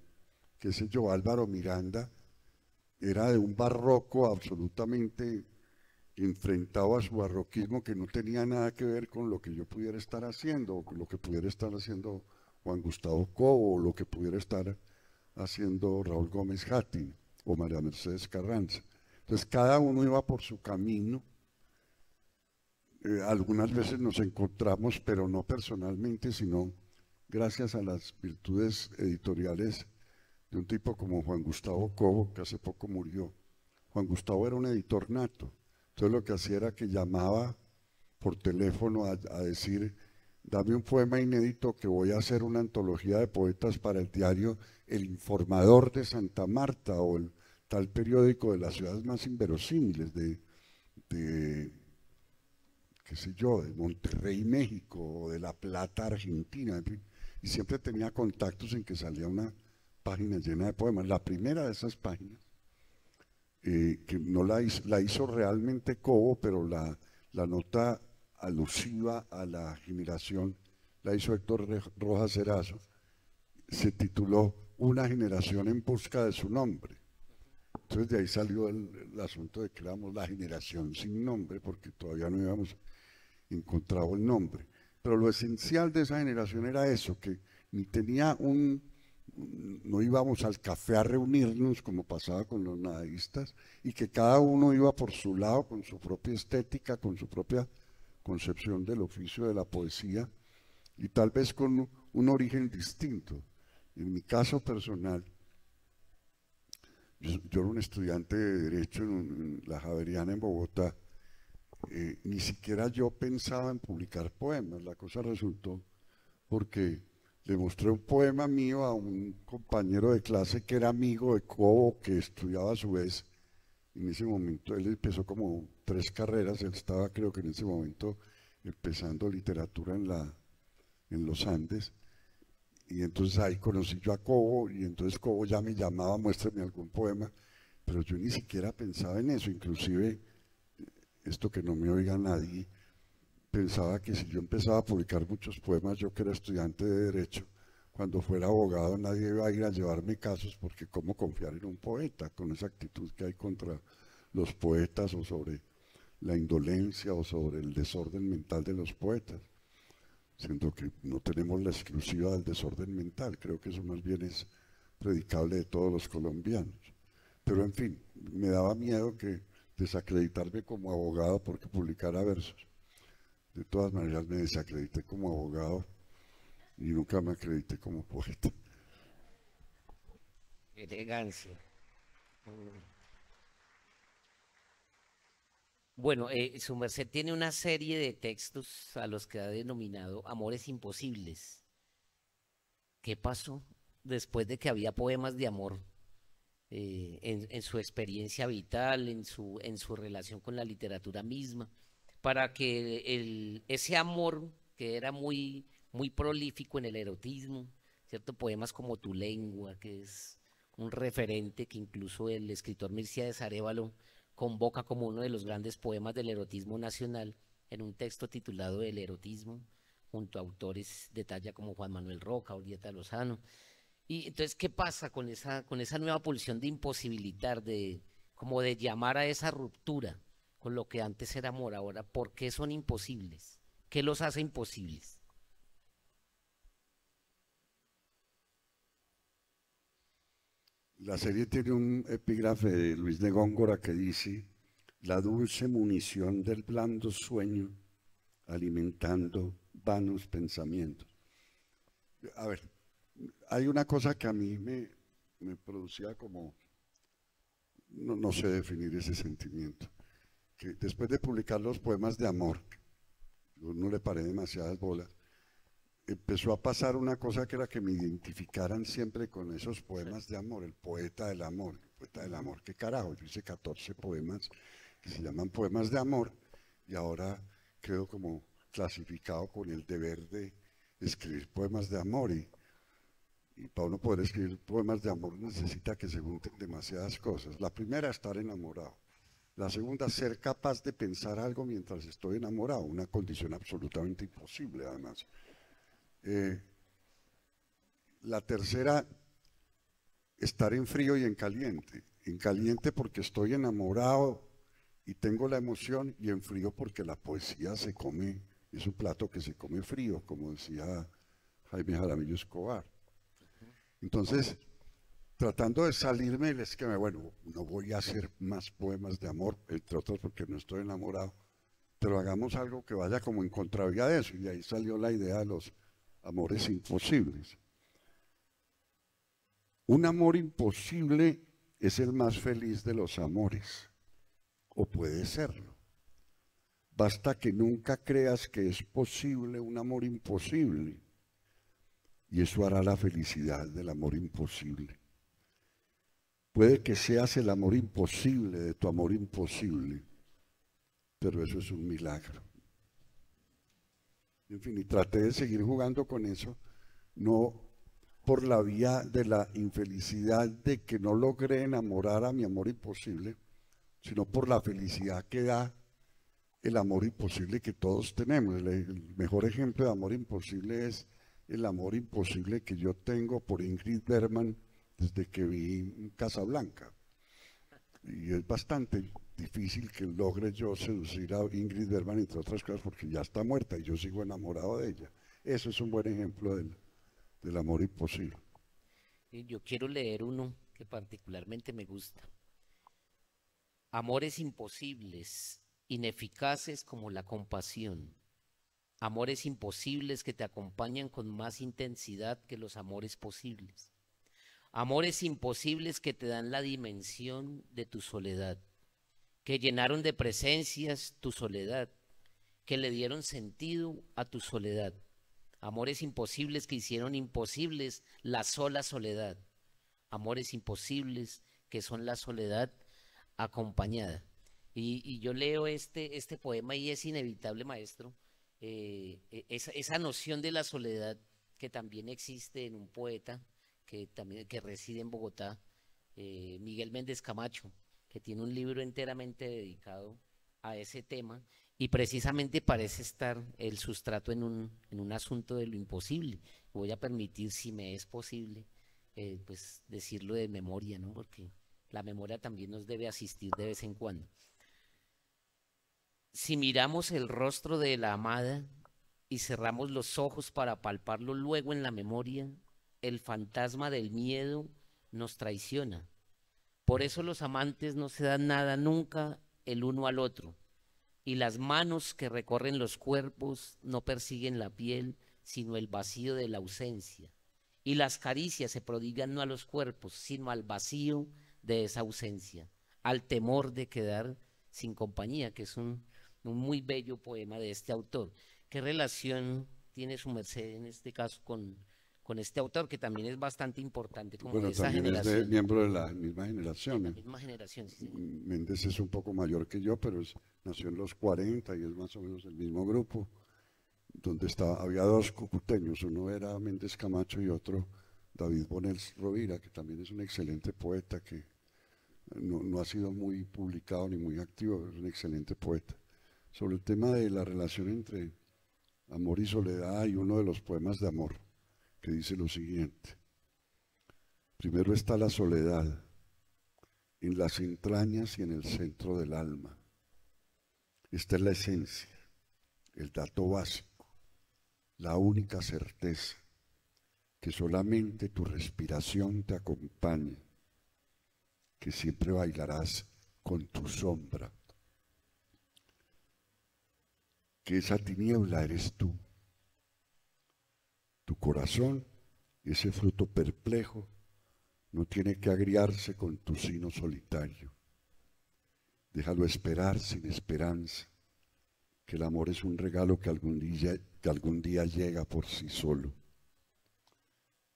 qué sé yo, Álvaro Miranda, era de un barroco absolutamente enfrentado a su barroquismo que no tenía nada que ver con lo que yo pudiera estar haciendo, o con lo que pudiera estar haciendo Juan Gustavo Cobo, o lo que pudiera estar haciendo Raúl Gómez Hattin o María Mercedes Carranza. Entonces cada uno iba por su camino. Algunas veces nos encontramos, pero no personalmente, sino gracias a las virtudes editoriales de un tipo como Juan Gustavo Cobo, que hace poco murió. Juan Gustavo era un editor nato. Entonces lo que hacía era que llamaba por teléfono a decir: dame un poema inédito que voy a hacer una antología de poetas para el diario El Informador de Santa Marta, o el tal periódico de las ciudades más inverosímiles de qué sé yo, de Monterrey, México, o de La Plata, Argentina, en fin. Y siempre tenía contactos en que salía una página llena de poemas. La primera de esas páginas, que no la hizo realmente Cobo, pero la nota alusiva a la generación la hizo Héctor Rojas Erazo, se tituló Una generación en busca de su nombre. Entonces de ahí salió el asunto de que éramos la generación sin nombre, porque todavía no habíamos encontrado el nombre. Pero lo esencial de esa generación era eso, que ni tenía no íbamos al café a reunirnos como pasaba con los nadaístas, y que cada uno iba por su lado, con su propia estética, con su propia concepción del oficio de la poesía, y tal vez con un origen distinto. En mi caso personal, yo era un estudiante de Derecho en la Javeriana en Bogotá. Ni siquiera yo pensaba en publicar poemas. La cosa resultó porque le mostré un poema mío a un compañero de clase que era amigo de Cobo, que estudiaba a su vez. En ese momento él empezó como 3 carreras. Él estaba, creo que en ese momento, empezando literatura en los Andes. Y entonces ahí conocí yo a Cobo, y entonces Cobo ya me llamaba: muéstrame algún poema. Pero yo ni siquiera pensaba en eso. Inclusive, esto que no me oiga nadie, pensaba que si yo empezaba a publicar muchos poemas, yo que era estudiante de Derecho, cuando fuera abogado nadie iba a ir a llevarme casos, porque cómo confiar en un poeta con esa actitud que hay contra los poetas, o sobre la indolencia, o sobre el desorden mental de los poetas, siendo que no tenemos la exclusiva del desorden mental. Creo que eso más bien es predicable de todos los colombianos. Pero en fin, me daba miedo que desacreditarme como abogado porque publicara versos. De todas maneras me desacredité como abogado y nunca me acredité como poeta. Elegancia. Bueno, su merced tiene una serie de textos a los que ha denominado Amores Imposibles. ¿Qué pasó después de que había poemas de amor en su experiencia vital, en su relación con la literatura misma, para que ese amor, que era muy, muy prolífico en el erotismo, ¿cierto? Poemas como Tu lengua, que es un referente que incluso el escritor Milcíades Arévalo convoca como uno de los grandes poemas del erotismo nacional, en un texto titulado El erotismo, junto a autores de talla como Juan Manuel Roca, Orieta Lozano. Y entonces, ¿qué pasa con esa nueva pulsión de imposibilitar, como de llamar a esa ruptura con lo que antes era amor. Ahora, ¿por qué son imposibles? ¿Qué los hace imposibles? La serie tiene un epígrafe de Luis de Góngora que dice: la dulce munición del blando sueño, alimentando vanos pensamientos. A ver, hay una cosa que a mí me producía como, no sé definir ese sentimiento, que después de publicar los poemas de amor, yo no le paré demasiadas bolas, empezó a pasar una cosa que era que me identificaran siempre con esos poemas de amor, el poeta del amor, el poeta del amor, qué carajo, yo hice 14 poemas que se llaman poemas de amor y ahora quedo como clasificado con el deber de escribir poemas de amor y para uno poder escribir poemas de amor necesita que se junten demasiadas cosas. La primera, estar enamorado. La segunda, ser capaz de pensar algo mientras estoy enamorado, una condición absolutamente imposible además. La tercera, estar en frío y en caliente. En caliente porque estoy enamorado y tengo la emoción, y en frío porque la poesía se come, es un plato que se come frío, como decía Jaime Jaramillo Escobar. Entonces, tratando de salirme del esquema, bueno, no voy a hacer más poemas de amor, entre otros porque no estoy enamorado, pero hagamos algo que vaya como en contravía de eso, y de ahí salió la idea de los amores imposibles. Un amor imposible es el más feliz de los amores, o puede serlo. Basta que nunca creas que es posible un amor imposible, y eso hará la felicidad del amor imposible. Puede que seas el amor imposible de tu amor imposible, pero eso es un milagro. En fin, y traté de seguir jugando con eso, no por la vía de la infelicidad de que no logré enamorar a mi amor imposible, sino por la felicidad que da el amor imposible que todos tenemos. El mejor ejemplo de amor imposible es el amor imposible que yo tengo por Ingrid Bergman desde que vi Casablanca. Y es bastante difícil que logre yo seducir a Ingrid Bergman, entre otras cosas, porque ya está muerta y yo sigo enamorado de ella. Eso es un buen ejemplo del amor imposible. Yo quiero leer uno que particularmente me gusta. Amores imposibles, ineficaces como la compasión. Amores imposibles que te acompañan con más intensidad que los amores posibles. Amores imposibles que te dan la dimensión de tu soledad, que llenaron de presencias tu soledad, que le dieron sentido a tu soledad. Amores imposibles que hicieron imposibles la sola soledad. Amores imposibles que son la soledad acompañada. Y yo leo este poema y es inevitable, maestro, esa noción de la soledad que también existe en un poeta que reside en Bogotá, Miguel Méndez Camacho, que tiene un libro enteramente dedicado a ese tema y precisamente parece estar el sustrato en un asunto de lo imposible. Voy a permitir, si me es posible, pues decirlo de memoria, ¿no? Porque la memoria también nos debe asistir de vez en cuando. Si miramos el rostro de la amada y cerramos los ojos para palparlo luego en la memoria, el fantasma del miedo nos traiciona. Por eso los amantes no se dan nada nunca el uno al otro, y las manos que recorren los cuerpos no persiguen la piel, sino el vacío de la ausencia, y las caricias se prodigan no a los cuerpos, sino al vacío de esa ausencia, al temor de quedar sin compañía, que es un muy bello poema de este autor. ¿Qué relación tiene su merced en este caso con este autor, que también es bastante importante como Bueno, de esa también generación? es miembro de la misma generación. La misma generación, sí, señor. Méndez es un poco mayor que yo, pero nació en los 40 y es más o menos el mismo grupo, donde había dos cucuteños, uno era Méndez Camacho y otro David Bonels Rovira, que también es un excelente poeta que no ha sido muy publicado ni muy activo, pero es un excelente poeta. Sobre el tema de la relación entre amor y soledad, hay uno de los poemas de amor que dice lo siguiente: primero está la soledad, en las entrañas y en el centro del alma. Esta es la esencia, el dato básico, la única certeza, que solamente tu respiración te acompañe, que siempre bailarás con tu sombra, que esa tiniebla eres tú. Tu corazón, ese fruto perplejo, no tiene que agriarse con tu sino solitario. Déjalo esperar sin esperanza, que el amor es un regalo que algún día llega por sí solo.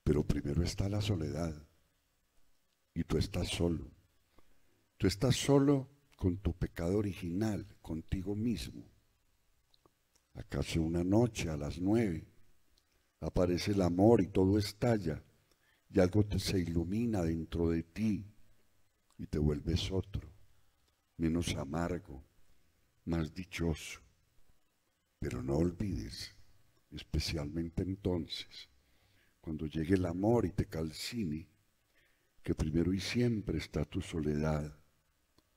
Pero primero está la soledad, y tú estás solo. Tú estás solo con tu pecado original, contigo mismo. ¿Acaso una noche a las 9 aparece el amor y todo estalla y algo se ilumina dentro de ti y te vuelves otro, menos amargo, más dichoso? Pero no olvides, especialmente entonces, cuando llegue el amor y te calcine, que primero y siempre está tu soledad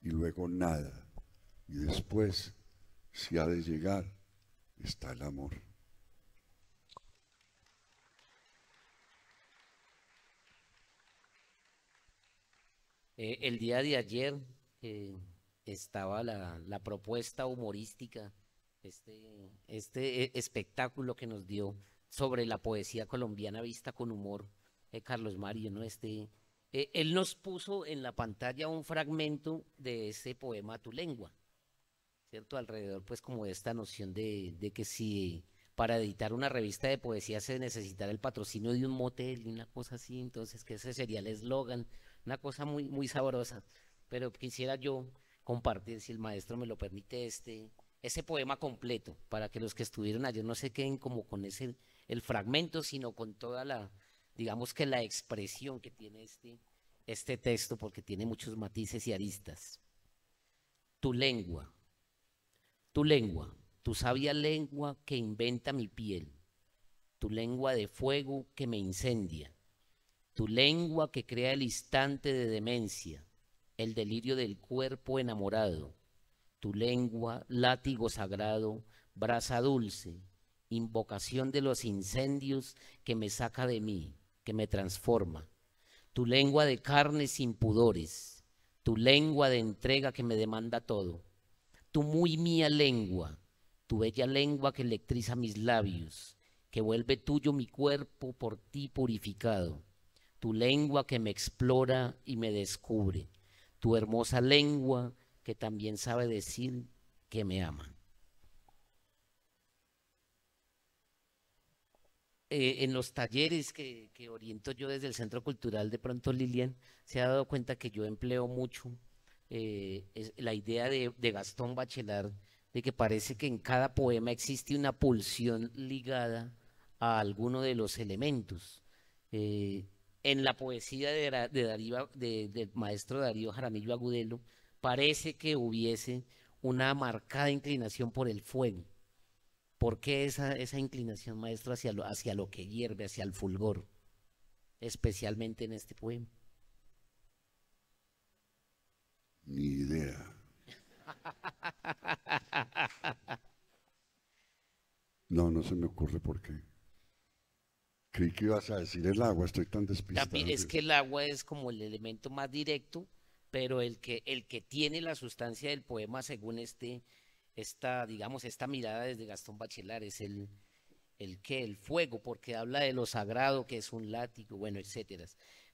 y luego nada, y después, si ha de llegar, está el amor. El día de ayer estaba la propuesta humorística, espectáculo que nos dio sobre la poesía colombiana vista con humor, Carlos Mario, ¿no? Él nos puso en la pantalla un fragmento de ese poema Tu lengua, ¿cierto? Alrededor, pues, como de esta noción de que si para editar una revista de poesía se necesitara el patrocinio de un motel y una cosa así, entonces que ese sería el eslogan, una cosa muy, muy sabrosa. Pero quisiera yo compartir, si el maestro me lo permite, ese poema completo, para que los que estuvieron ayer no se queden como con el fragmento, sino con toda digamos que la expresión que tiene este texto, porque tiene muchos matices y aristas. Tu lengua. Tu lengua, tu sabia lengua que inventa mi piel, tu lengua de fuego que me incendia, tu lengua que crea el instante de demencia, el delirio del cuerpo enamorado, tu lengua, látigo sagrado, brasa dulce, invocación de los incendios que me saca de mí, que me transforma, tu lengua de carnes sin pudores, tu lengua de entrega que me demanda todo. Tu muy mía lengua, tu bella lengua que electriza mis labios, que vuelve tuyo mi cuerpo por ti purificado, tu lengua que me explora y me descubre, tu hermosa lengua que también sabe decir que me ama. En los talleres que oriento yo desde el Centro Cultural, de pronto Lilian se ha dado cuenta que yo empleo mucho la idea de Gastón Bachelard, de que parece que en cada poema existe una pulsión ligada a alguno de los elementos. En la poesía del maestro Darío Jaramillo Agudelo, parece que hubiese una marcada inclinación por el fuego. ¿Por qué esa inclinación, maestro, hacia lo que hierve, hacia el fulgor, especialmente en este poema? Ni idea. No se me ocurre por qué. Creí que ibas a decir el agua, estoy tan despistado. También es que el agua es como el elemento más directo, pero el que tiene la sustancia del poema, según digamos, esta mirada desde Gastón Bachelard, es el fuego, porque habla de lo sagrado, que es un látigo, bueno, etcétera.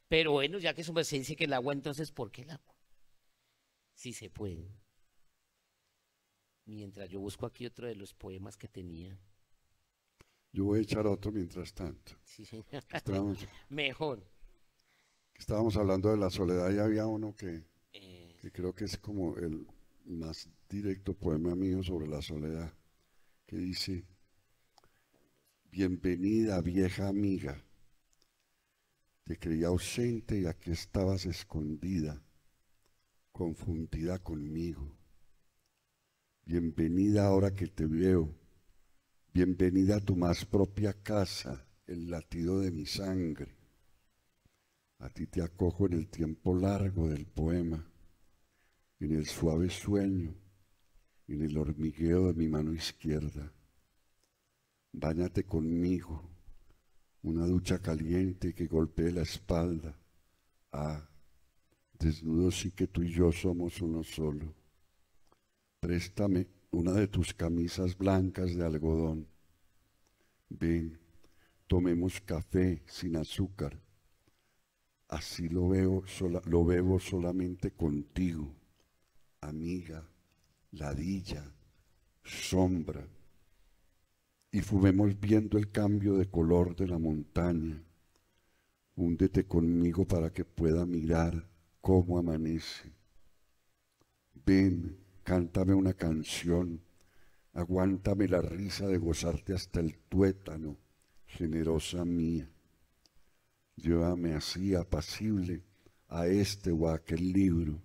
Pero bueno, ya que su merced dice que el agua, entonces, ¿por qué el agua? Sí se puede. Mientras yo busco aquí otro de los poemas que tenía. Yo voy a echar otro mientras tanto. Sí, señor. Mejor. Estábamos hablando de la soledad y había uno que creo que es como el más directo poema mío sobre la soledad, que dice: bienvenida vieja amiga, te creí ausente y aquí estabas escondida, confundida conmigo. Bienvenida ahora que te veo, bienvenida a tu más propia casa, el latido de mi sangre. A ti te acojo en el tiempo largo del poema, en el suave sueño, en el hormigueo de mi mano izquierda. Báñate conmigo, una ducha caliente que golpee la espalda. Ah, desnudo sí que tú y yo somos uno solo. Préstame una de tus camisas blancas de algodón. Ven, tomemos café sin azúcar. Así lo bebo solamente contigo, amiga, ladilla, sombra. Y fumemos viendo el cambio de color de la montaña. Húndete conmigo para que pueda mirar cómo amanece. Ven, cántame una canción, aguántame la risa de gozarte hasta el tuétano, generosa mía. Llévame así, apacible, a este o a aquel libro.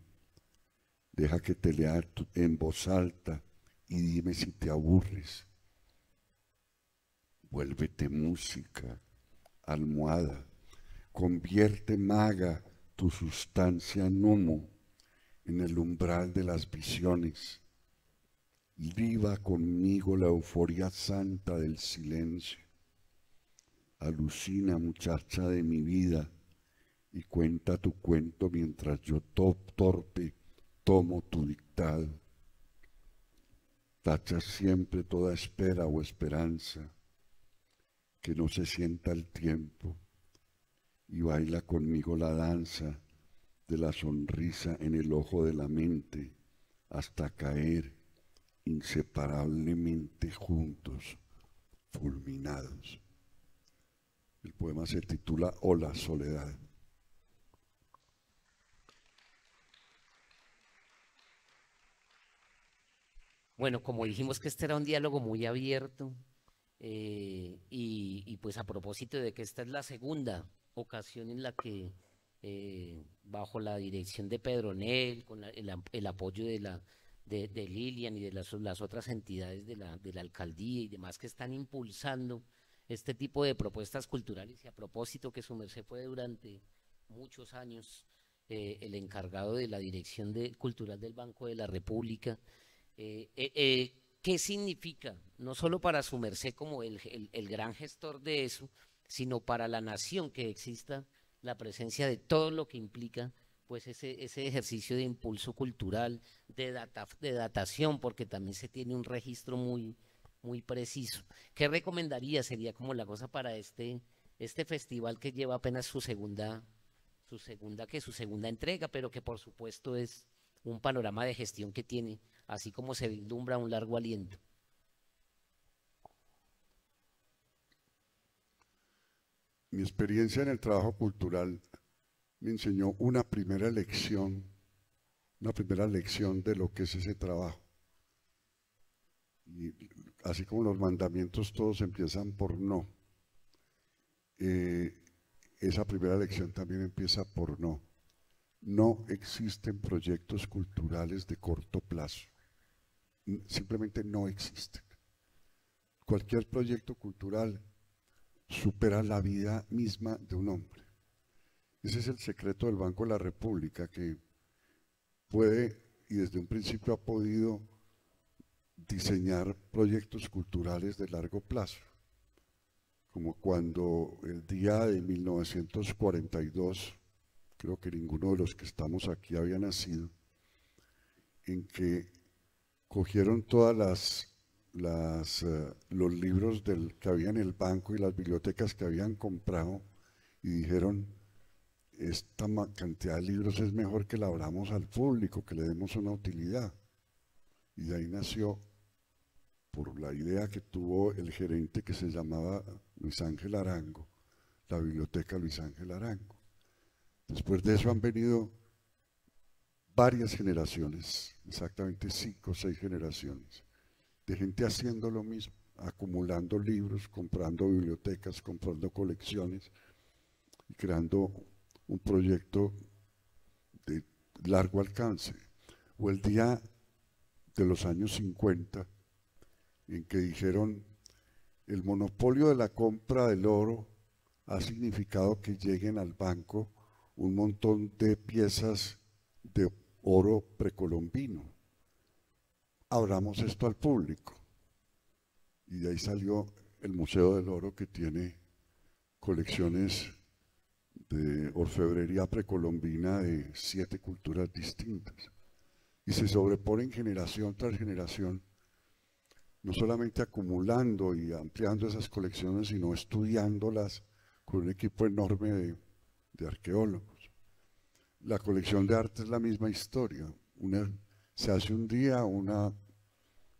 Deja que te lea en voz alta y dime si te aburres. Vuélvete música, almohada, convierte maga tu sustancia en humo en el umbral de las visiones. Viva conmigo la euforia santa del silencio. Alucina, muchacha de mi vida, y cuenta tu cuento mientras yo torpe tomo tu dictado. Tacha siempre toda espera o esperanza, que no se sienta el tiempo, y baila conmigo la danza de la sonrisa en el ojo de la mente hasta caer inseparablemente juntos, fulminados. El poema se titula Hola, soledad. Bueno, como dijimos que este era un diálogo muy abierto, y pues a propósito de que esta es la segunda ocasión en la que bajo la dirección de Pedronel, con el apoyo de Lilian y de las otras entidades de la alcaldía y demás que están impulsando este tipo de propuestas culturales, y a propósito que su merced fue durante muchos años el encargado de la dirección cultural del Banco de la República. ¿Qué significa? No solo para su merced como el gran gestor de eso, sino para la nación que exista la presencia de todo lo que implica pues ese ejercicio de impulso cultural, de datación, porque también se tiene un registro muy preciso. ¿Qué recomendaría? Sería como la cosa para este festival que lleva apenas su segunda entrega, pero que por supuesto es un panorama de gestión que tiene, así como se vislumbra un largo aliento. Mi experiencia en el trabajo cultural me enseñó una primera lección de lo que es ese trabajo. Y así como los mandamientos todos empiezan por no, esa primera lección también empieza por no. No existen proyectos culturales de corto plazo. Simplemente no existen. Cualquier proyecto cultural supera la vida misma de un hombre. Ese es el secreto del Banco de la República, que puede y desde un principio ha podido diseñar proyectos culturales de largo plazo, como cuando el día de 1942, creo que ninguno de los que estamos aquí había nacido, en que cogieron todas los libros que había en el banco y las bibliotecas que habían comprado y dijeron: esta cantidad de libros es mejor que la abramos al público, que le demos una utilidad. Y de ahí nació, por la idea que tuvo el gerente que se llamaba Luis Ángel Arango, la biblioteca Luis Ángel Arango. Después de eso han venido varias generaciones, exactamente 5 o 6 generaciones, de gente haciendo lo mismo, acumulando libros, comprando bibliotecas, comprando colecciones y creando un proyecto de largo alcance. O el día de los años 50, en que dijeron: el monopolio de la compra del oro ha significado que lleguen al banco un montón de piezas de oro precolombino, abramos esto al público. Y de ahí salió el Museo del Oro, que tiene colecciones de orfebrería precolombina de 7 culturas distintas. Y se sobreponen generación tras generación, no solamente acumulando y ampliando esas colecciones, sino estudiándolas con un equipo enorme de arqueólogos. La colección de arte es la misma historia. Se hace un día una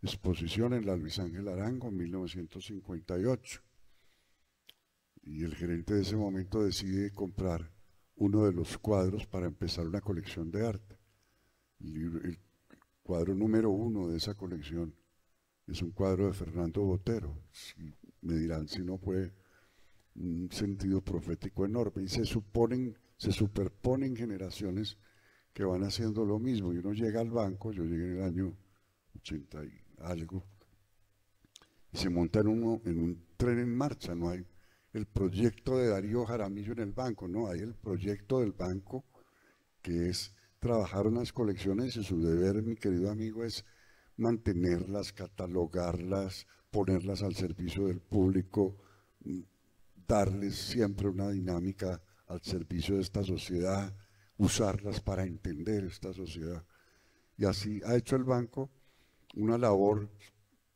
exposición en la Luis Ángel Arango en 1958 y el gerente de ese momento decide comprar uno de los cuadros para empezar una colección de arte. El cuadro número 1 de esa colección es un cuadro de Fernando Botero. Me dirán si no fue un sentido profético enorme, y se superponen generaciones que van haciendo lo mismo, y uno llega al banco, yo llegué en el año 80 y algo, y se monta en un tren en marcha. No hay el proyecto de Darío Jaramillo en el banco, no, hay el proyecto del banco, que es trabajar unas colecciones, y su deber, mi querido amigo, es mantenerlas, catalogarlas, ponerlas al servicio del público, darles siempre una dinámica al servicio de esta sociedad, usarlas para entender esta sociedad. Y así ha hecho el banco una labor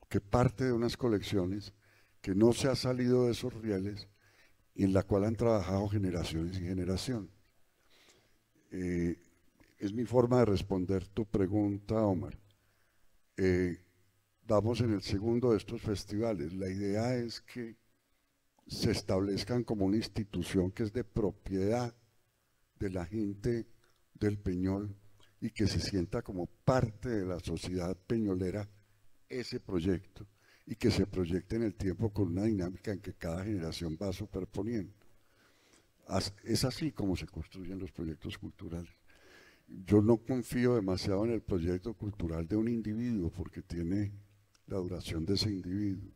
que parte de unas colecciones que no se ha salido de esos rieles y en la cual han trabajado generaciones y generaciones. Es mi forma de responder tu pregunta, Omar. Vamos en el segundo de estos festivales. La idea es que se establezcan como una institución que es de propiedad de la gente del Peñol y que se sienta como parte de la sociedad peñolera ese proyecto, y que se proyecte en el tiempo con una dinámica en que cada generación va superponiendo. Es así como se construyen los proyectos culturales. Yo no confío demasiado en el proyecto cultural de un individuo porque tiene la duración de ese individuo,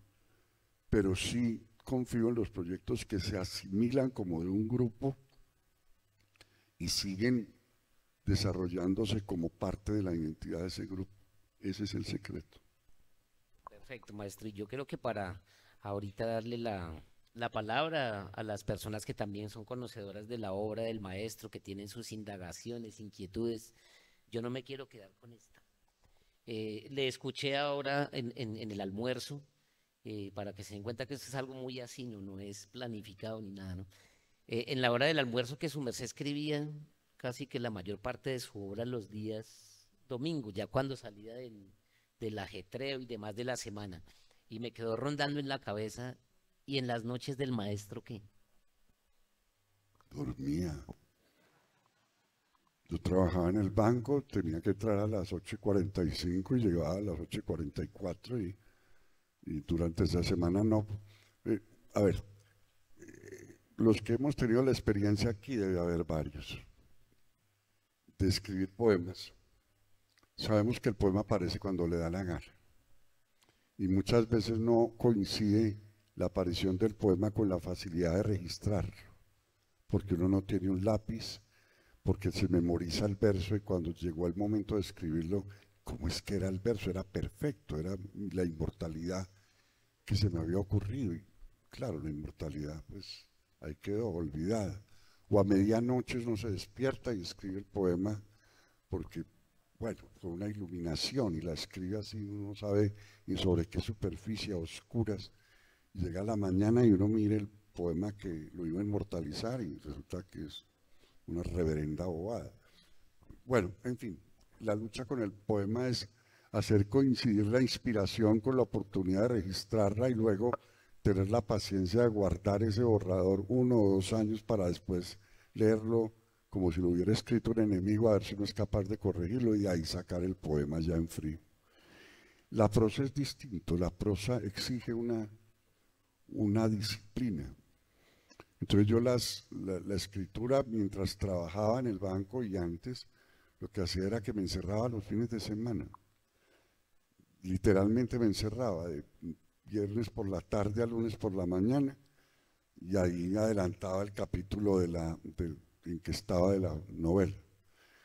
pero sí confío en los proyectos que se asimilan como de un grupo y siguen desarrollándose como parte de la identidad de ese grupo. Ese es el secreto. Perfecto, maestro. Y yo creo que para ahorita darle la palabra a las personas que también son conocedoras de la obra del maestro, que tienen sus indagaciones, inquietudes, yo no me quiero quedar con esta. Le escuché ahora en el almuerzo, para que se den cuenta que esto es algo muy así, no es planificado ni nada, ¿no? En la hora del almuerzo que su merced escribía casi que la mayor parte de su obra los días domingos, ya cuando salía del ajetreo y demás de la semana, y me quedó rondando en la cabeza, ¿y en las noches del maestro qué? Dormía. Yo trabajaba en el banco, tenía que entrar a las 8:45 y llegaba a las 8:44 y durante esa semana no. A ver, los que hemos tenido la experiencia aquí, debe haber varios, de escribir poemas. Sabemos que el poema aparece cuando le da la gana y muchas veces no coincide la aparición del poema con la facilidad de registrarlo, porque uno no tiene un lápiz, porque se memoriza el verso y cuando llegó el momento de escribirlo, ¿cómo es que era el verso? Era perfecto, era la inmortalidad que se me había ocurrido. Y claro, la inmortalidad pues ahí quedó olvidada. O a medianoche uno se despierta y escribe el poema porque, bueno, fue una iluminación y la escribe así, uno no sabe ni sobre qué superficie, a oscuras. Llega la mañana y uno mira el poema que lo iba a inmortalizar y resulta que es una reverenda bobada. Bueno, en fin, la lucha con el poema es hacer coincidir la inspiración con la oportunidad de registrarla y luego tener la paciencia de guardar ese borrador 1 o 2 años para después leerlo como si lo hubiera escrito un enemigo, a ver si uno es capaz de corregirlo y de ahí sacar el poema ya en frío. La prosa es distinto, la prosa exige una disciplina. Entonces yo la escritura, mientras trabajaba en el banco y antes, lo que hacía era que me encerraba los fines de semana. Literalmente me encerraba de viernes por la tarde a lunes por la mañana y ahí adelantaba el capítulo en que estaba de la novela.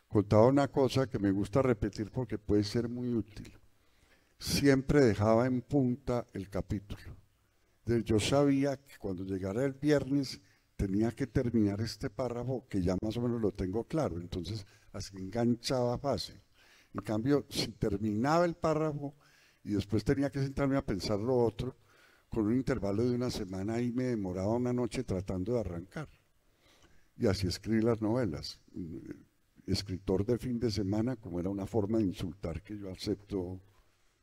Contaba una cosa que me gusta repetir porque puede ser muy útil. siempre dejaba en punta el capítulo. Entonces, yo sabía que cuando llegara el viernes tenía que terminar este párrafo que ya más o menos lo tengo claro, entonces así enganchaba fácil. En cambio, si terminaba el párrafo y después tenía que sentarme a pensar lo otro, con un intervalo de una semana ahí me demoraba una noche tratando de arrancar. Y así escribí las novelas. Escritor de fin de semana, como era una forma de insultar que yo acepto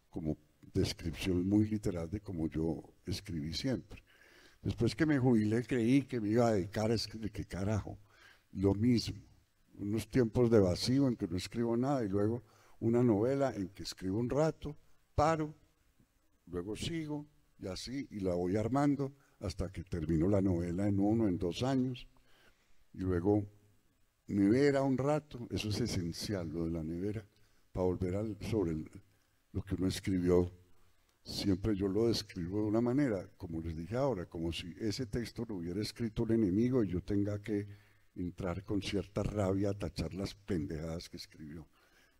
como descripción muy literal de como yo escribí siempre. Después que me jubilé creí que me iba a dedicar a escribir, ¿qué carajo? Lo mismo, unos tiempos de vacío en que no escribo nada y luego una novela en que escribo un rato, paro, luego sigo y así, y la voy armando hasta que termino la novela en 1, en 2 años, y luego nevera un rato, eso es esencial, lo de la nevera, para volver sobre lo que uno escribió. Siempre yo lo describo de una manera, como les dije ahora, como si ese texto lo hubiera escrito un enemigo y yo tenga que entrar con cierta rabia a tachar las pendejadas que escribió.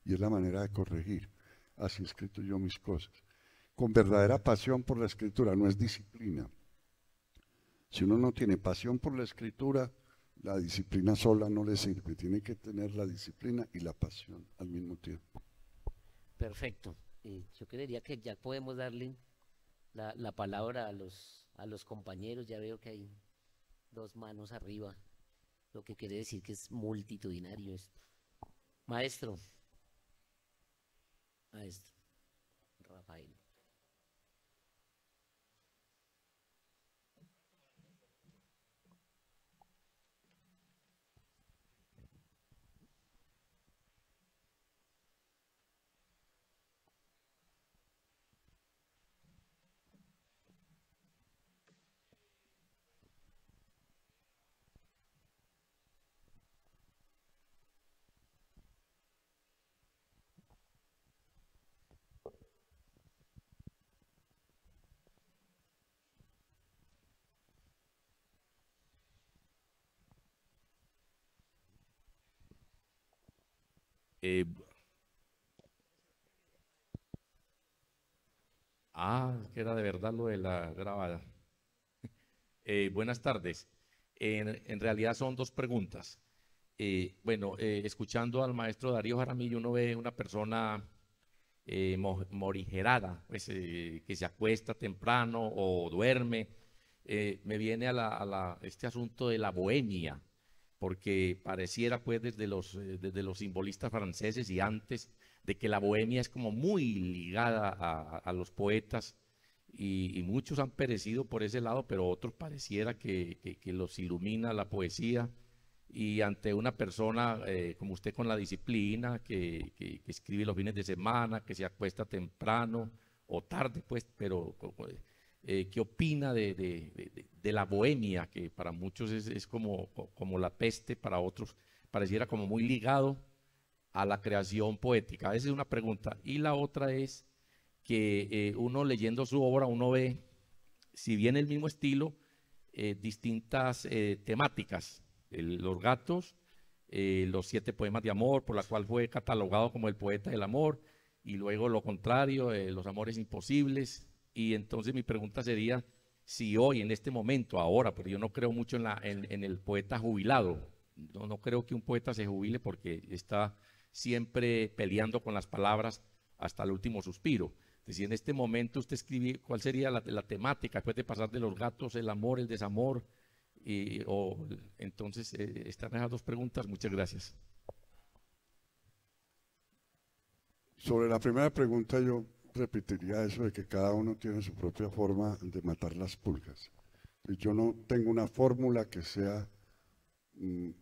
Y es la manera de corregir. Así he escrito yo mis cosas. Con verdadera pasión por la escritura, no es disciplina. Si uno no tiene pasión por la escritura, la disciplina sola no le sirve. Tiene que tener la disciplina y la pasión al mismo tiempo. Perfecto. Yo creería que ya podemos darle la palabra a los compañeros. Ya veo que hay 2 manos arriba, lo que quiere decir que es multitudinario esto. Maestro. Maestro. Rafael. Eh, que era de verdad lo de la grabada. Buenas tardes. En realidad son 2 preguntas. Escuchando al maestro Darío Jaramillo, uno ve una persona morigerada, pues, que se acuesta temprano o duerme. Me viene a este asunto de la bohemia, porque pareciera pues desde los simbolistas franceses y antes, de que la bohemia es como muy ligada a los poetas y muchos han perecido por ese lado, pero otros pareciera que los ilumina la poesía y ante una persona como usted con la disciplina, que escribe los fines de semana, que se acuesta temprano o tarde, pues, pero ¿qué opina de la bohemia, que para muchos es como la peste, para otros pareciera como muy ligado a la creación poética? Esa es una pregunta. Y la otra es que uno leyendo su obra, uno ve, si bien el mismo estilo, distintas temáticas. Los gatos, los 7 poemas de amor, por la cual fue catalogado como el poeta del amor, y luego lo contrario, los amores imposibles. Y entonces mi pregunta sería, si hoy, en este momento, ahora, pero yo no creo mucho en el poeta jubilado, no creo que un poeta se jubile porque está siempre peleando con las palabras hasta el último suspiro. Si en este momento usted escribe, ¿cuál sería la temática después de pasar de los gatos, el amor, el desamor? Entonces, están esas 2 preguntas. Muchas gracias. Sobre la primera pregunta yo repetiría eso de que cada uno tiene su propia forma de matar las pulgas. Yo no tengo una fórmula que sea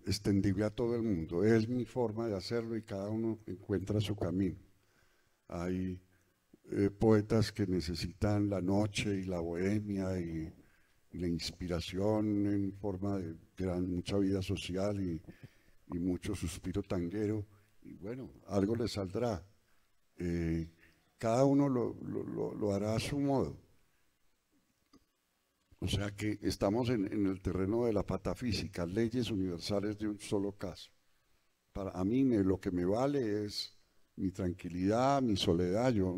extendible a todo el mundo. Es mi forma de hacerlo y cada uno encuentra su camino. Hay poetas que necesitan la noche y la bohemia y la inspiración en forma de mucha vida social y mucho suspiro tanguero, y bueno, algo le saldrá. Cada uno lo hará a su modo. O sea que estamos en el terreno de la patafísica, leyes universales de un solo caso. Para mí lo que me vale es mi tranquilidad, mi soledad. Yo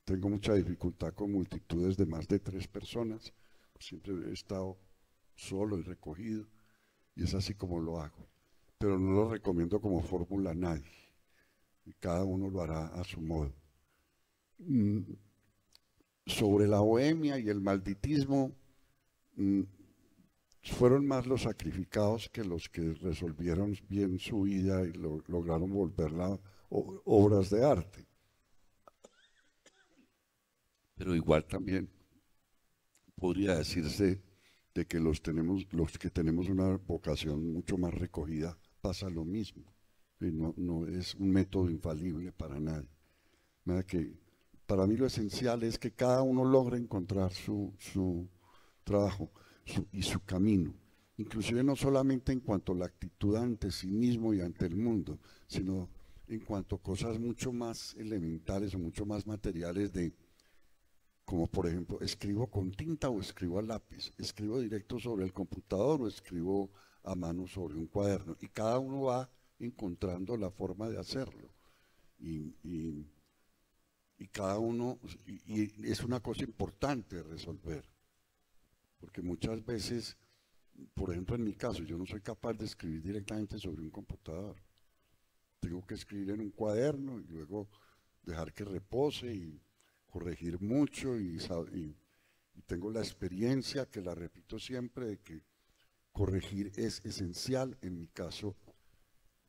tengo mucha dificultad con multitudes de más de 3 personas. Siempre he estado solo y recogido, y es así como lo hago. Pero no lo recomiendo como fórmula a nadie. Y cada uno lo hará a su modo. Sobre la bohemia y el malditismo, fueron más los sacrificados que los que resolvieron bien su vida y lograron volverla obras de arte. Pero igual también podría decirse de que los que tenemos una vocación mucho más recogida, pasa lo mismo. Y no es un método infalible para nadie. Para mí lo esencial es que cada uno logre encontrar su trabajo y su camino, inclusive no solamente en cuanto a la actitud ante sí mismo y ante el mundo, sino en cuanto a cosas mucho más elementales o mucho más materiales como por ejemplo, escribo con tinta o escribo a lápiz, escribo directo sobre el computador o escribo a mano sobre un cuaderno, y cada uno va encontrando la forma de hacerlo. Y cada uno, y es una cosa importante de resolver, porque muchas veces, por ejemplo en mi caso, yo no soy capaz de escribir directamente sobre un computador. Tengo que escribir en un cuaderno y luego dejar que repose y corregir mucho, y tengo la experiencia, que la repito siempre, de que corregir es esencial. En mi caso,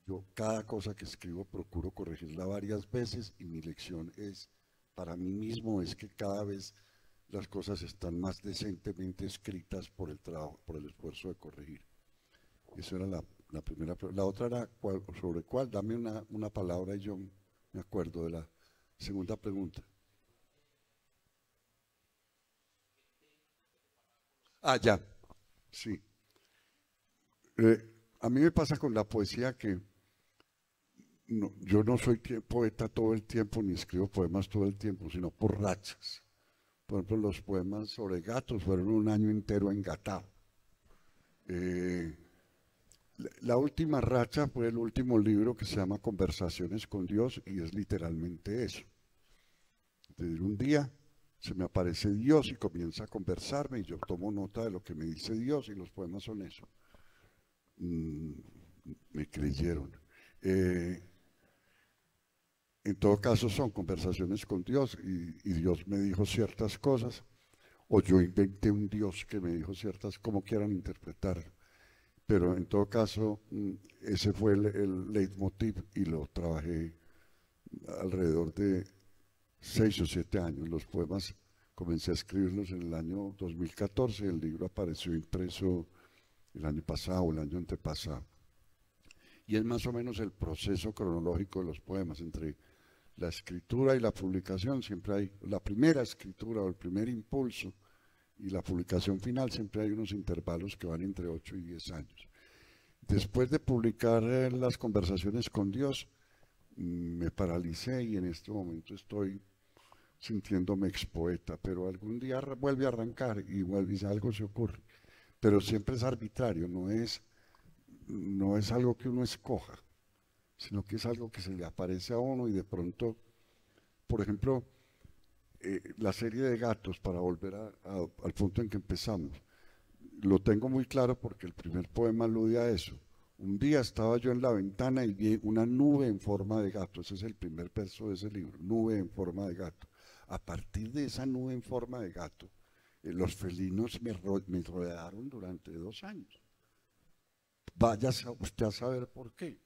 yo cada cosa que escribo procuro corregirla varias veces, y mi lección es, para mí mismo, es que cada vez las cosas están más decentemente escritas por el trabajo, por el esfuerzo de corregir. Esa era la primera. La otra era sobre cuál, dame una palabra y yo me acuerdo de la segunda pregunta. Ah, ya, sí. A mí me pasa con la poesía que yo no soy poeta todo el tiempo, ni escribo poemas todo el tiempo, sino por rachas. Por ejemplo, los poemas sobre gatos fueron un año entero engatado. La última racha fue el último libro, que se llama Conversaciones con Dios, y es literalmente eso. Desde un día se me aparece Dios y comienza a conversarme, y yo tomo nota de lo que me dice Dios, y los poemas son eso. Me creyeron. En todo caso son conversaciones con Dios, y Dios me dijo ciertas cosas, o yo inventé un Dios que me dijo ciertas, como quieran interpretar. Pero en todo caso, ese fue el leitmotiv, y lo trabajé alrededor de 6 o 7 años. Los poemas comencé a escribirlos en el año 2014, el libro apareció impreso el año pasado, el año antepasado. Y es más o menos el proceso cronológico de los poemas. Entre la escritura y la publicación siempre hay, la primera escritura o el primer impulso y la publicación final, siempre hay unos intervalos que van entre 8 y 10 años. Después de publicar las Conversaciones con Dios, me paralicé, y en este momento estoy sintiéndome expoeta, pero algún día vuelve a arrancar y algo se ocurre. Pero siempre es arbitrario, no es algo que uno escoja, sino que es algo que se le aparece a uno, y de pronto, por ejemplo, la serie de gatos, para volver al punto en que empezamos, lo tengo muy claro porque el primer poema alude a eso. Un día estaba yo en la ventana y vi una nube en forma de gato. Ese es el primer verso de ese libro, nube en forma de gato. A partir de esa nube en forma de gato, los felinos me rodearon durante 2 años. Vaya usted a saber por qué.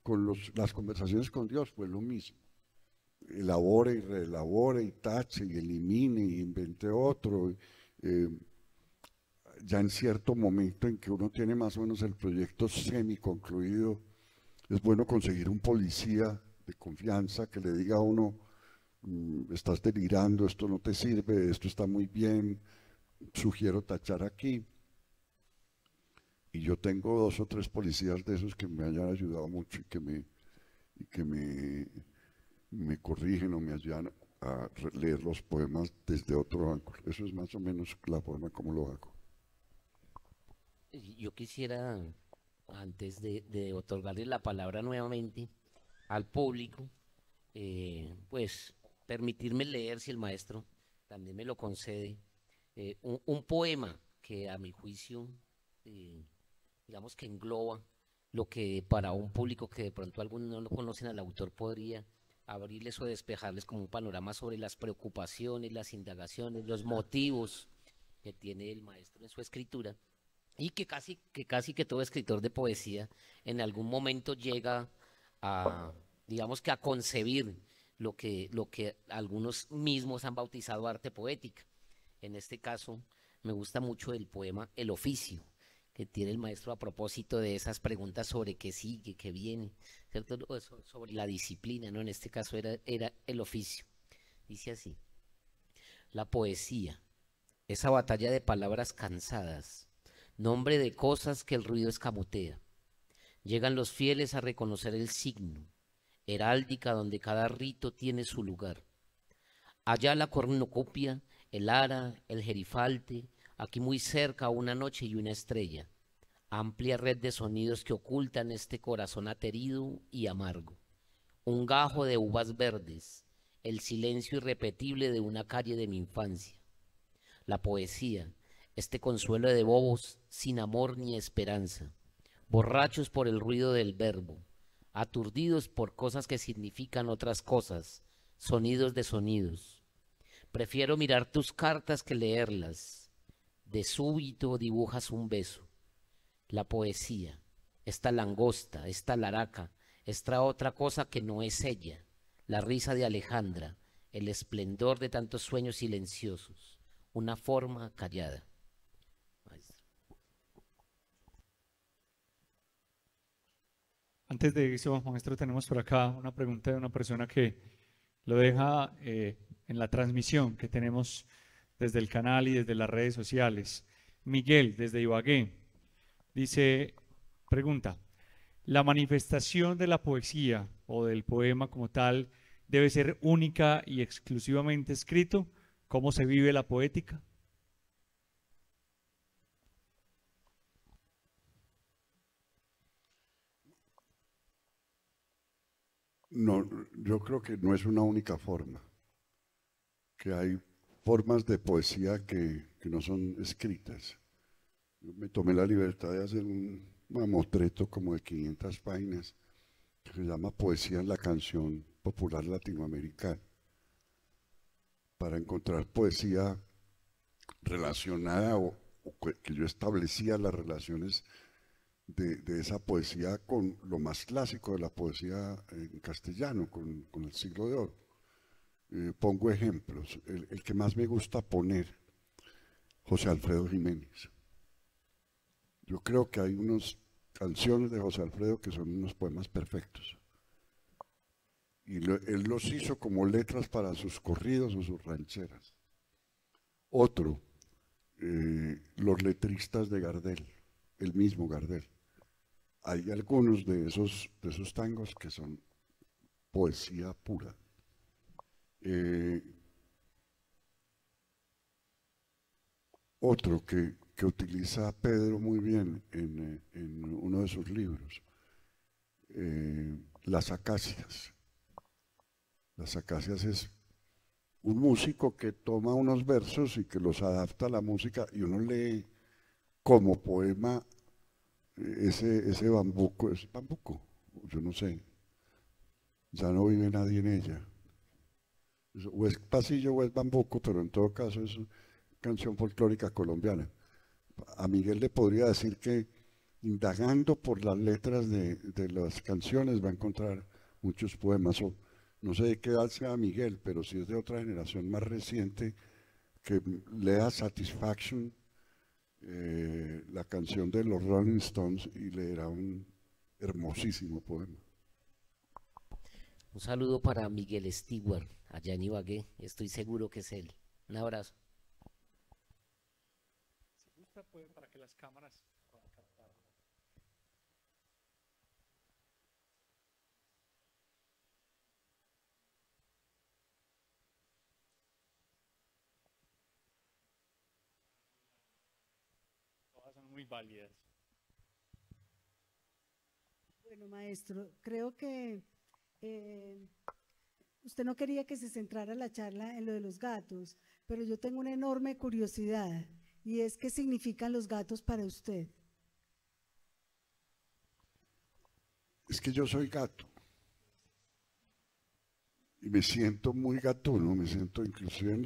Con las Conversaciones con Dios fue lo mismo. Elabore y reelabore y tache y elimine y invente otro. Ya en cierto momento en que uno tiene más o menos el proyecto semi-concluido, es bueno conseguir un policía de confianza que le diga a uno, estás delirando, esto no te sirve, esto está muy bien, sugiero tachar aquí. Y yo tengo 2 o 3 policías de esos que me hayan ayudado mucho, y que me corrigen o me ayudan a leer los poemas desde otro ángulo. Eso es más o menos la forma como lo hago. Yo quisiera, antes de otorgarle la palabra nuevamente al público, pues permitirme leer, si el maestro también me lo concede, un poema que a mi juicio, eh, digamos que engloba lo que para un público que de pronto algunos no lo conocen al autor podría abrirles o despejarles como un panorama sobre las preocupaciones, las indagaciones, los motivos que tiene el maestro en su escritura, y que casi que todo escritor de poesía en algún momento llega a, digamos que a concebir lo que algunos mismos han bautizado arte poética. En este caso, me gusta mucho el poema El oficio, que tiene el maestro a propósito de esas preguntas sobre qué sigue, qué viene, ¿cierto? Sobre la disciplina, ¿no? En este caso era el oficio. Dice así: la poesía, esa batalla de palabras cansadas, nombre de cosas que el ruido escamotea. Llegan los fieles a reconocer el signo, heráldica donde cada rito tiene su lugar. Allá la cornucopia, el ara, el gerifalte, aquí muy cerca una noche y una estrella. Amplia red de sonidos que ocultan este corazón aterido y amargo. Un gajo de uvas verdes, el silencio irrepetible de una calle de mi infancia. La poesía, este consuelo de bobos sin amor ni esperanza, borrachos por el ruido del verbo, aturdidos por cosas que significan otras cosas, sonidos de sonidos. Prefiero mirar tus cartas que leerlas. De súbito dibujas un beso. La poesía, esta langosta, esta laraca, esta otra cosa que no es ella, la risa de Alejandra, el esplendor de tantos sueños silenciosos, una forma callada. Maestro. Antes de eso, maestro, tenemos por acá una pregunta de una persona que lo deja en la transmisión que tenemos desde el canal y desde las redes sociales. Miguel, desde Ibagué, dice, pregunta, ¿la manifestación de la poesía o del poema como tal debe ser única y exclusivamente escrito? ¿Cómo se vive la poética? No, yo creo que no es una única forma, que hay formas de poesía que no son escritas. Yo me tomé la libertad de hacer un mamotreto como de 500 páginas que se llama Poesía en la canción popular latinoamericana, para encontrar poesía relacionada o que yo establecía las relaciones de esa poesía con lo más clásico de la poesía en castellano, con el siglo de oro. Pongo ejemplos. El que más me gusta poner, José Alfredo Jiménez. Yo creo que hay unas canciones de José Alfredo que son unos poemas perfectos. Y él los hizo como letras para sus corridos o sus rancheras. Otro, los letristas de Gardel, el mismo Gardel. Hay algunos de esos tangos que son poesía pura. Otro que utiliza Pedro muy bien en uno de sus libros, Las Acacias. Las Acacias es un músico que toma unos versos y que los adapta a la música y uno lee como poema ese bambuco, es bambuco, yo no sé, ya no vive nadie en ella. O es pasillo o es bambuco, pero en todo caso es canción folclórica colombiana. A Miguel le podría decir que indagando por las letras de las canciones va a encontrar muchos poemas. O, no sé de qué edad sea Miguel, pero si es de otra generación más reciente, que lea Satisfaction, la canción de los Rolling Stones, y leerá un hermosísimo poema. Un saludo para Miguel Stewart, allá en Ibagué, estoy seguro que es él. Un abrazo. Si gusta, puede para que las cámaras puedan captar. Todas son muy válidas. Bueno, maestro, creo que usted no quería que se centrara la charla en lo de los gatos, pero yo tengo una enorme curiosidad y es ¿qué significan los gatos para usted? Es que yo soy gato. Y me siento muy gatuno, me siento inclusive en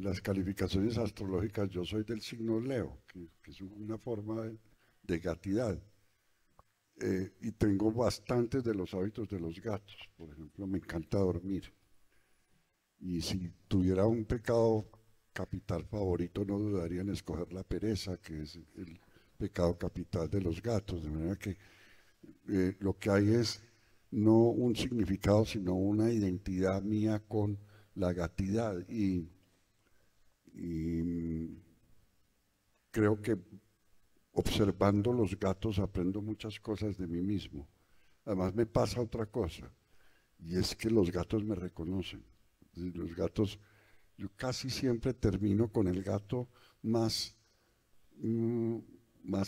las calificaciones astrológicas, yo soy del signo Leo, que es una forma de gatidad. Y tengo bastantes de los hábitos de los gatos. Por ejemplo, me encanta dormir. Y si tuviera un pecado capital favorito, no dudaría en escoger la pereza, que es el pecado capital de los gatos. De manera que lo que hay es no un significado, sino una identidad mía con la gatidad. Y creo que observando los gatos aprendo muchas cosas de mí mismo. Además me pasa otra cosa, y es que los gatos me reconocen. Los gatos, yo casi siempre termino con el gato más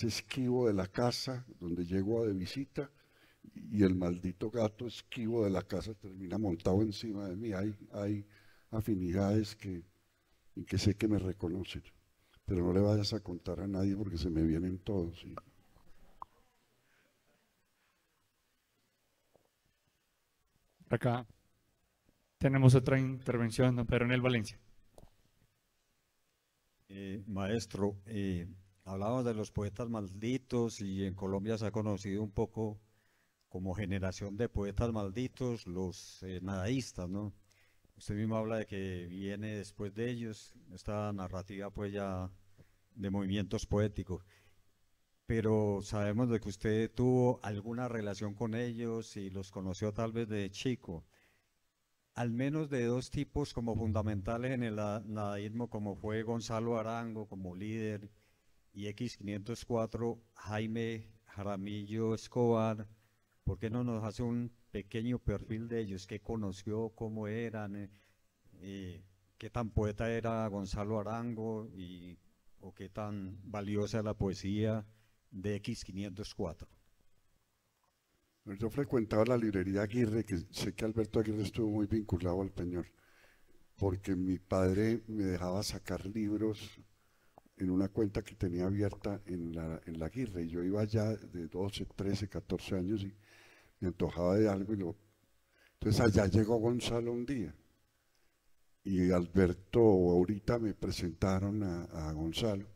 esquivo de la casa, donde llego de visita, y el maldito gato esquivo de la casa termina montado encima de mí. Hay afinidades que sé que me reconocen. Pero no le vayas a contar a nadie porque se me vienen todos. ¿Sí? Acá tenemos otra intervención, don Pedro Nel Valencia. Maestro, hablábamos de los poetas malditos y en Colombia se ha conocido un poco como generación de poetas malditos, los nadaístas, ¿no? Usted mismo habla de que viene después de ellos esta narrativa pues ya de movimientos poéticos, pero sabemos de que usted tuvo alguna relación con ellos y los conoció tal vez de chico, al menos de dos tipos como fundamentales en el nadaísmo, como fue Gonzalo Arango como líder y X504 Jaime Jaramillo Escobar. ¿Por qué no nos hace un pequeño perfil de ellos? ¿Qué conoció? ¿Cómo eran? ¿Qué tan poeta era Gonzalo Arango? ¿O qué tan valiosa la poesía de X504? Yo frecuentaba la librería Aguirre, que sé que Alberto Aguirre estuvo muy vinculado al Peñol, porque mi padre me dejaba sacar libros en una cuenta que tenía abierta en la Aguirre. Y yo iba allá de 12, 13, 14 años y me antojaba de algo. Entonces allá llegó Gonzalo un día y Alberto ahorita me presentaron a Gonzalo.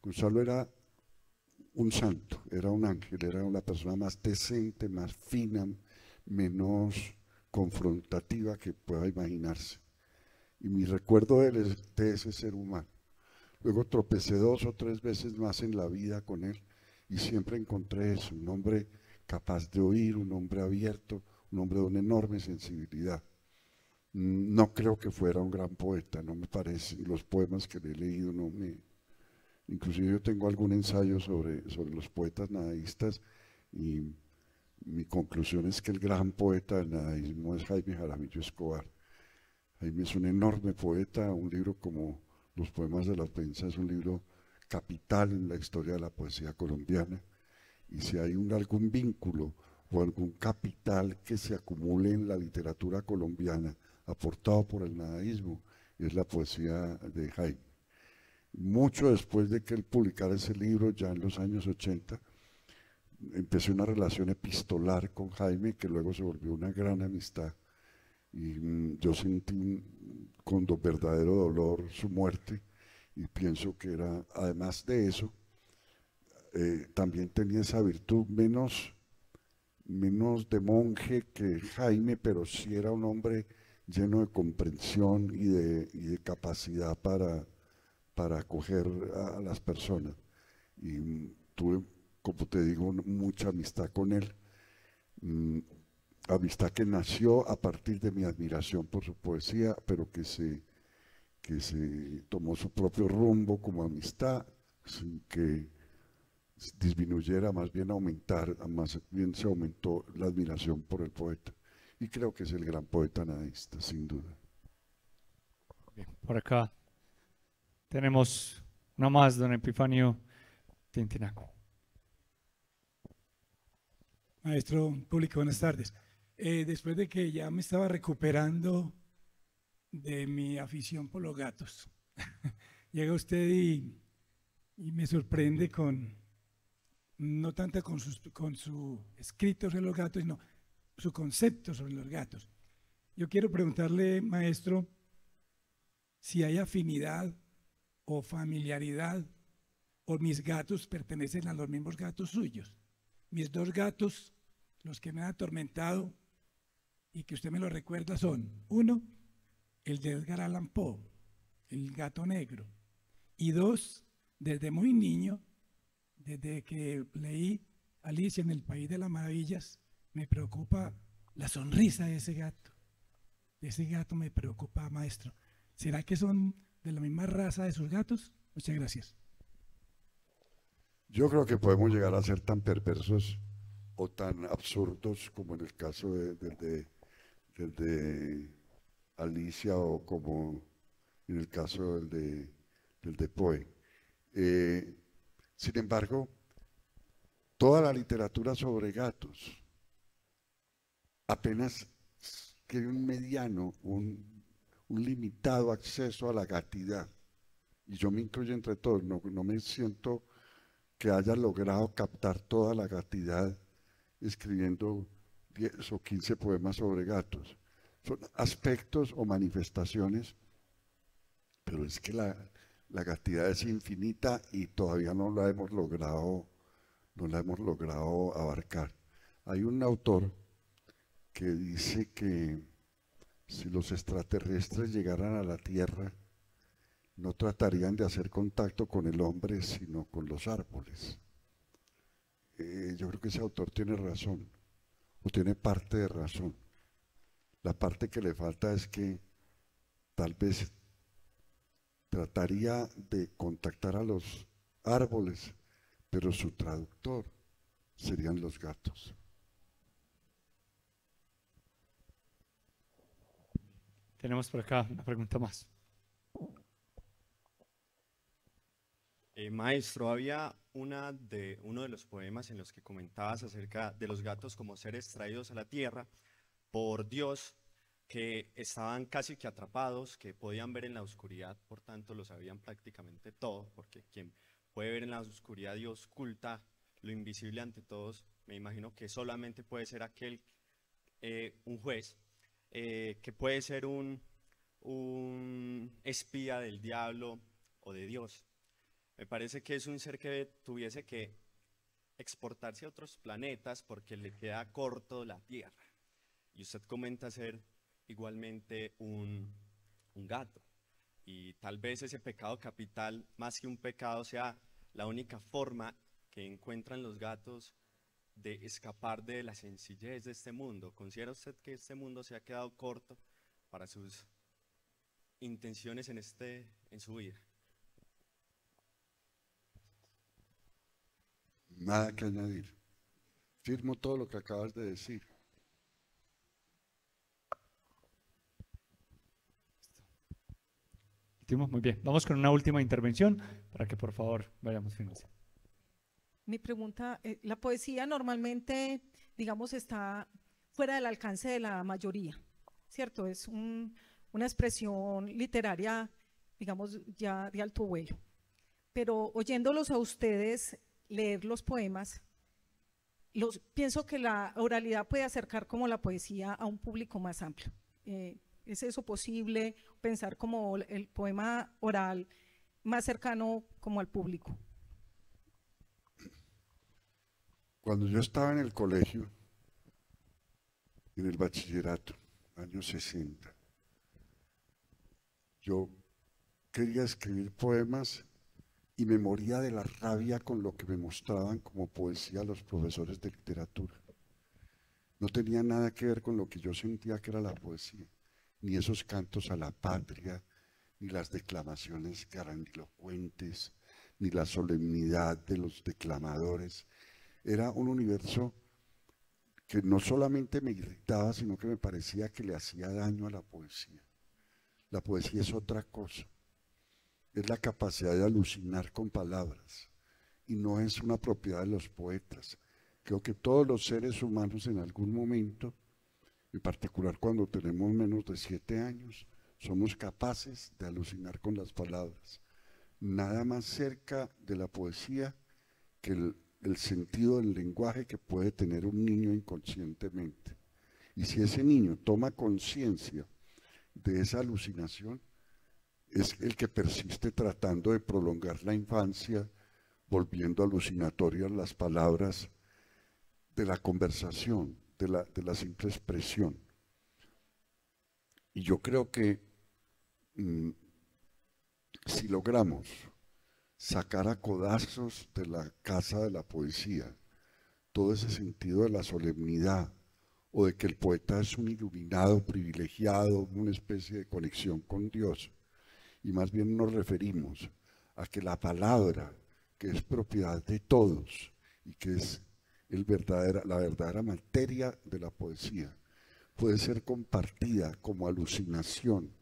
Gonzalo era un santo, era un ángel, era una persona más decente, más fina, menos confrontativa que pueda imaginarse. Y mi recuerdo de él es de ese ser humano. Luego tropecé 2 o 3 veces más en la vida con él y siempre encontré eso, un hombre capaz de oír, un hombre abierto, un hombre de una enorme sensibilidad. No creo que fuera un gran poeta, no me parece. Los poemas que le he leído no me... Inclusive yo tengo algún ensayo sobre los poetas nadaístas y mi conclusión es que el gran poeta del nadaísmo es Jaime Jaramillo Escobar. Jaime es un enorme poeta, un libro como Los poemas de la prensa es un libro capital en la historia de la poesía colombiana. Y si hay algún vínculo o algún capital que se acumule en la literatura colombiana aportado por el nadaísmo, es la poesía de Jaime. Mucho después de que él publicara ese libro, ya en los años 80, empecé una relación epistolar con Jaime que luego se volvió una gran amistad. Y yo sentí con verdadero dolor su muerte y pienso que era, además de eso, también tenía esa virtud menos de monje que Jaime, pero sí era un hombre lleno de comprensión y de capacidad para acoger a las personas. Y tuve, como te digo, mucha amistad con él, amistad que nació a partir de mi admiración por su poesía, pero que se tomó su propio rumbo como amistad, sin que disminuyera, más bien se aumentó la admiración por el poeta. Y creo que es el gran poeta nadaísta, sin duda. Bien, por acá tenemos una más, don Epifanio Tintinaco. Maestro público, buenas tardes. después de que ya me estaba recuperando de mi afición por los gatos. Llega usted y me sorprende con, no tanto con su escrito sobre los gatos, sino su concepto sobre los gatos. Yo quiero preguntarle, maestro, si hay afinidad o familiaridad, o mis gatos pertenecen a los mismos gatos suyos. Mis dos gatos, los que me han atormentado y que usted me lo recuerda, son: uno, el de Edgar Allan Poe, el gato negro, y dos, desde muy niño, desde que leí Alicia en el País de las Maravillas, me preocupa la sonrisa de ese gato. De ese gato me preocupa, maestro. ¿Será que son de la misma raza de sus gatos? Muchas gracias. Yo creo que podemos llegar a ser tan perversos o tan absurdos como en el caso del de Alicia, o como en el caso del de Poe. Sin embargo, toda la literatura sobre gatos apenas tiene un mediano, un limitado acceso a la gatidad. Y yo me incluyo entre todos, no me siento que haya logrado captar toda la gatidad escribiendo 10 o 15 poemas sobre gatos. Son aspectos o manifestaciones, pero es que la gatidad es infinita y todavía no la hemos logrado abarcar. Hay un autor que dice que si los extraterrestres llegaran a la Tierra, no tratarían de hacer contacto con el hombre, sino con los árboles. Yo creo que ese autor tiene razón, o tiene parte de razón. La parte que le falta es que tal vez trataría de contactar a los árboles, pero su traductor serían los gatos. Tenemos por acá una pregunta más. Maestro, había uno de los poemas en los que comentabas acerca de los gatos como seres traídos a la tierra por Dios, que estaban casi que atrapados, que podían ver en la oscuridad, por tanto lo sabían prácticamente todo, porque quien puede ver en la oscuridad y oculta lo invisible ante todos, me imagino que solamente puede ser un juez, que puede ser un espía del diablo o de Dios. Me parece que es un ser que tuviese que exportarse a otros planetas porque le queda corto la Tierra. Y usted comenta ser igualmente un gato. Y tal vez ese pecado capital, más que un pecado, sea la única forma que encuentran los gatos de escapar de la sencillez de este mundo. ¿Considera usted que este mundo se ha quedado corto para sus intenciones en su vida? Nada que añadir. Firmo todo lo que acabas de decir. Muy bien, vamos con una última intervención para que por favor vayamos finalizando. Mi pregunta, la poesía normalmente, digamos, está fuera del alcance de la mayoría, ¿cierto? Es una expresión literaria, digamos, ya de alto vuelo. Pero oyéndolos a ustedes leer los poemas, pienso que la oralidad puede acercar como la poesía a un público más amplio. ¿Es eso posible, pensar como el poema oral más cercano como al público? Cuando yo estaba en el colegio, en el bachillerato, años 60, yo quería escribir poemas y me moría de la rabia con lo que me mostraban como poesía los profesores de literatura. No tenía nada que ver con lo que yo sentía que era la poesía, ni esos cantos a la patria, ni las declamaciones grandilocuentes, ni la solemnidad de los declamadores. Era un universo que no solamente me irritaba, sino que me parecía que le hacía daño a la poesía. La poesía es otra cosa. Es la capacidad de alucinar con palabras y no es una propiedad de los poetas. Creo que todos los seres humanos en algún momento en particular cuando tenemos menos de 7 años, somos capaces de alucinar con las palabras. Nada más cerca de la poesía que el sentido del lenguaje que puede tener un niño inconscientemente. Y si ese niño toma conciencia de esa alucinación, es el que persiste tratando de prolongar la infancia, volviendo alucinatorias las palabras de la conversación, de la simple expresión. Y yo creo que si logramos sacar a codazos de la casa de la poesía todo ese sentido de la solemnidad, o de que el poeta es un iluminado, privilegiado, una especie de conexión con Dios, y más bien nos referimos a que la palabra, que es propiedad de todos y que es la verdadera materia de la poesía, puede ser compartida como alucinación,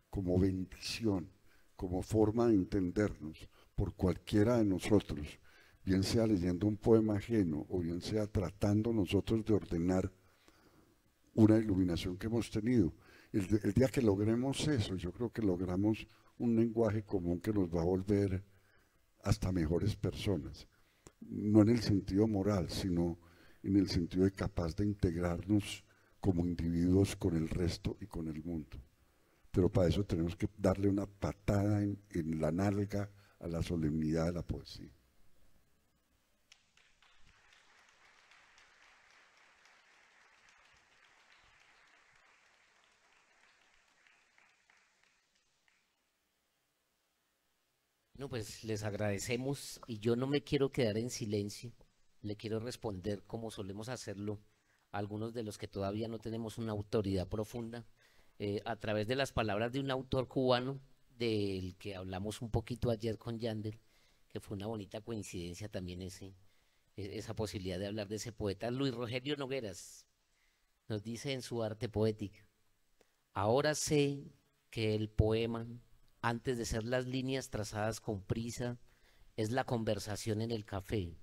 como bendición, como forma de entendernos por cualquiera de nosotros, bien sea leyendo un poema ajeno o bien sea tratando nosotros de ordenar una iluminación que hemos tenido. El día que logremos eso, yo creo que logramos un lenguaje común que nos va a volver hasta mejores personas, no en el sentido moral, sino en el sentido de capaz de integrarnos como individuos con el resto y con el mundo. Pero para eso tenemos que darle una patada en la nalga a la solemnidad de la poesía. No, pues les agradecemos y yo no me quiero quedar en silencio, le quiero responder como solemos hacerlo a algunos de los que todavía no tenemos una autoridad profunda, a través de las palabras de un autor cubano del que hablamos un poquito ayer con Yandel, que fue una bonita coincidencia también esa posibilidad de hablar de ese poeta. Luis Rogelio Nogueras nos dice en su arte poética: ahora sé que el poema, antes de ser las líneas trazadas con prisa, es la conversación en el café,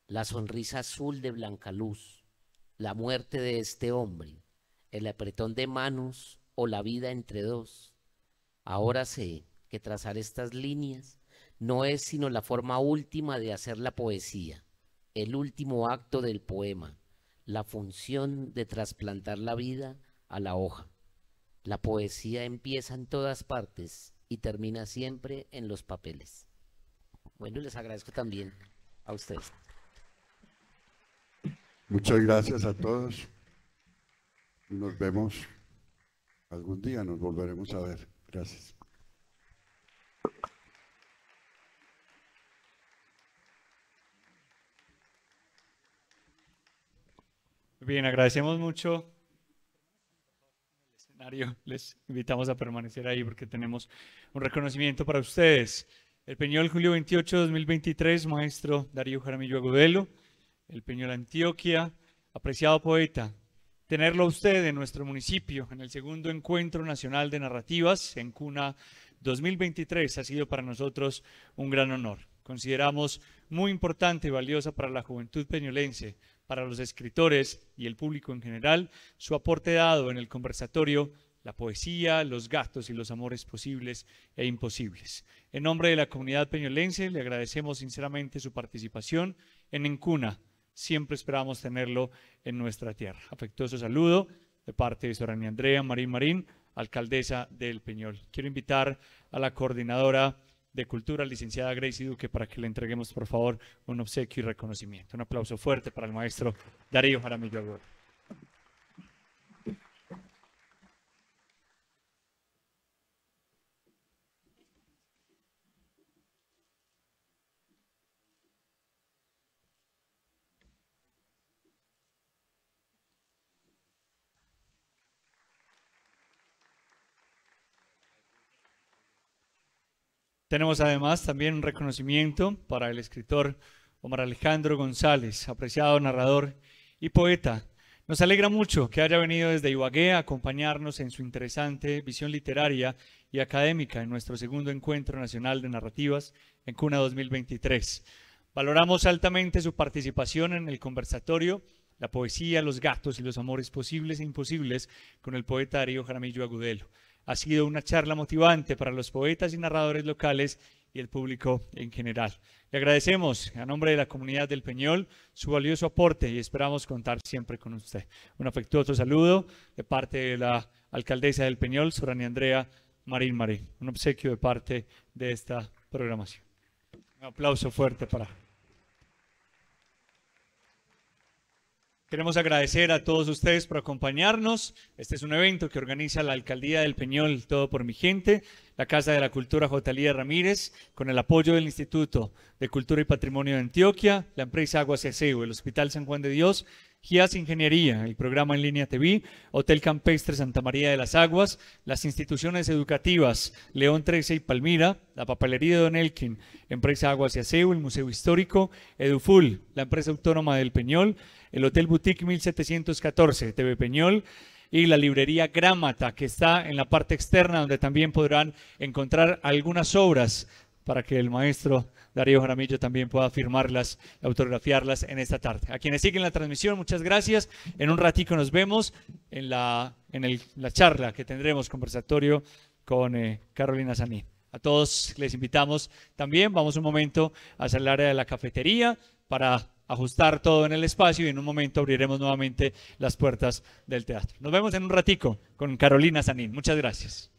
la sonrisa azul de blanca luz, la muerte de este hombre, el apretón de manos o la vida entre dos. Ahora sé que trazar estas líneas no es sino la forma última de hacer la poesía, el último acto del poema, la función de trasplantar la vida a la hoja. La poesía empieza en todas partes y termina siempre en los papeles. Bueno, les agradezco también a ustedes. Muchas gracias a todos. Nos vemos algún día, nos volveremos a ver. Gracias. Bien, agradecemos mucho. Les invitamos a permanecer ahí porque tenemos un reconocimiento para ustedes. El Peñol Julio 28 2023, maestro Darío Jaramillo Agudelo. El Peñol Antioquia, apreciado poeta. Tenerlo a usted en nuestro municipio en el segundo Encuentro Nacional de Narrativas en Cuna 2023 ha sido para nosotros un gran honor. Consideramos muy importante y valiosa para la juventud peñolense, para los escritores y el público en general, su aporte dado en el conversatorio La poesía, los gatos y los amores posibles e imposibles. En nombre de la comunidad peñolense le agradecemos sinceramente su participación en Encuna. Siempre esperamos tenerlo en nuestra tierra. Afectuoso saludo de parte de Sorania Andrea Marín, alcaldesa del Peñol. Quiero invitar a la coordinadora de Cultura, licenciada Gracie Duque, para que le entreguemos, por favor, un obsequio y reconocimiento. Un aplauso fuerte para el maestro Darío Jaramillo Agudelo. Tenemos además también un reconocimiento para el escritor Omar Alejandro González, apreciado narrador y poeta. Nos alegra mucho que haya venido desde Ibagué a acompañarnos en su interesante visión literaria y académica en nuestro segundo Encuentro Nacional de Narrativas en Cuna 2023. Valoramos altamente su participación en el conversatorio la poesía, los gatos y los amores posibles e imposibles con el poeta Darío Jaramillo Agudelo. Ha sido una charla motivante para los poetas y narradores locales y el público en general. Le agradecemos a nombre de la comunidad del Peñol su valioso aporte y esperamos contar siempre con usted. Un afectuoso saludo de parte de la alcaldesa del Peñol, Sorania Andrea Marín Marín. Un obsequio de parte de esta programación. Un aplauso fuerte para... Queremos agradecer a todos ustedes por acompañarnos. Este es un evento que organiza la Alcaldía del Peñol, Todo por mi Gente, la Casa de la Cultura J. Lía Ramírez, con el apoyo del Instituto de Cultura y Patrimonio de Antioquia, la empresa Aguas y Aseo, el Hospital San Juan de Dios, GIAS Ingeniería, el programa en línea TV, Hotel Campestre Santa María de las Aguas, las instituciones educativas León 13 y Palmira, la papelería de Don Elkin, empresa Aguas y Aseo, el Museo Histórico, Eduful, la empresa autónoma del Peñol, el Hotel Boutique 1714, TV Peñol, y la librería Grámata, que está en la parte externa, donde también podrán encontrar algunas obras para que el maestro Darío Jaramillo también pueda firmarlas, autografiarlas en esta tarde. A quienes siguen la transmisión, muchas gracias. En un ratico nos vemos en la charla que tendremos, conversatorio con Carolina Sanín. A todos les invitamos también. Vamos un momento hacia el área de la cafetería para ajustar todo en el espacio y en un momento abriremos nuevamente las puertas del teatro. Nos vemos en un ratico con Carolina Sanín. Muchas gracias.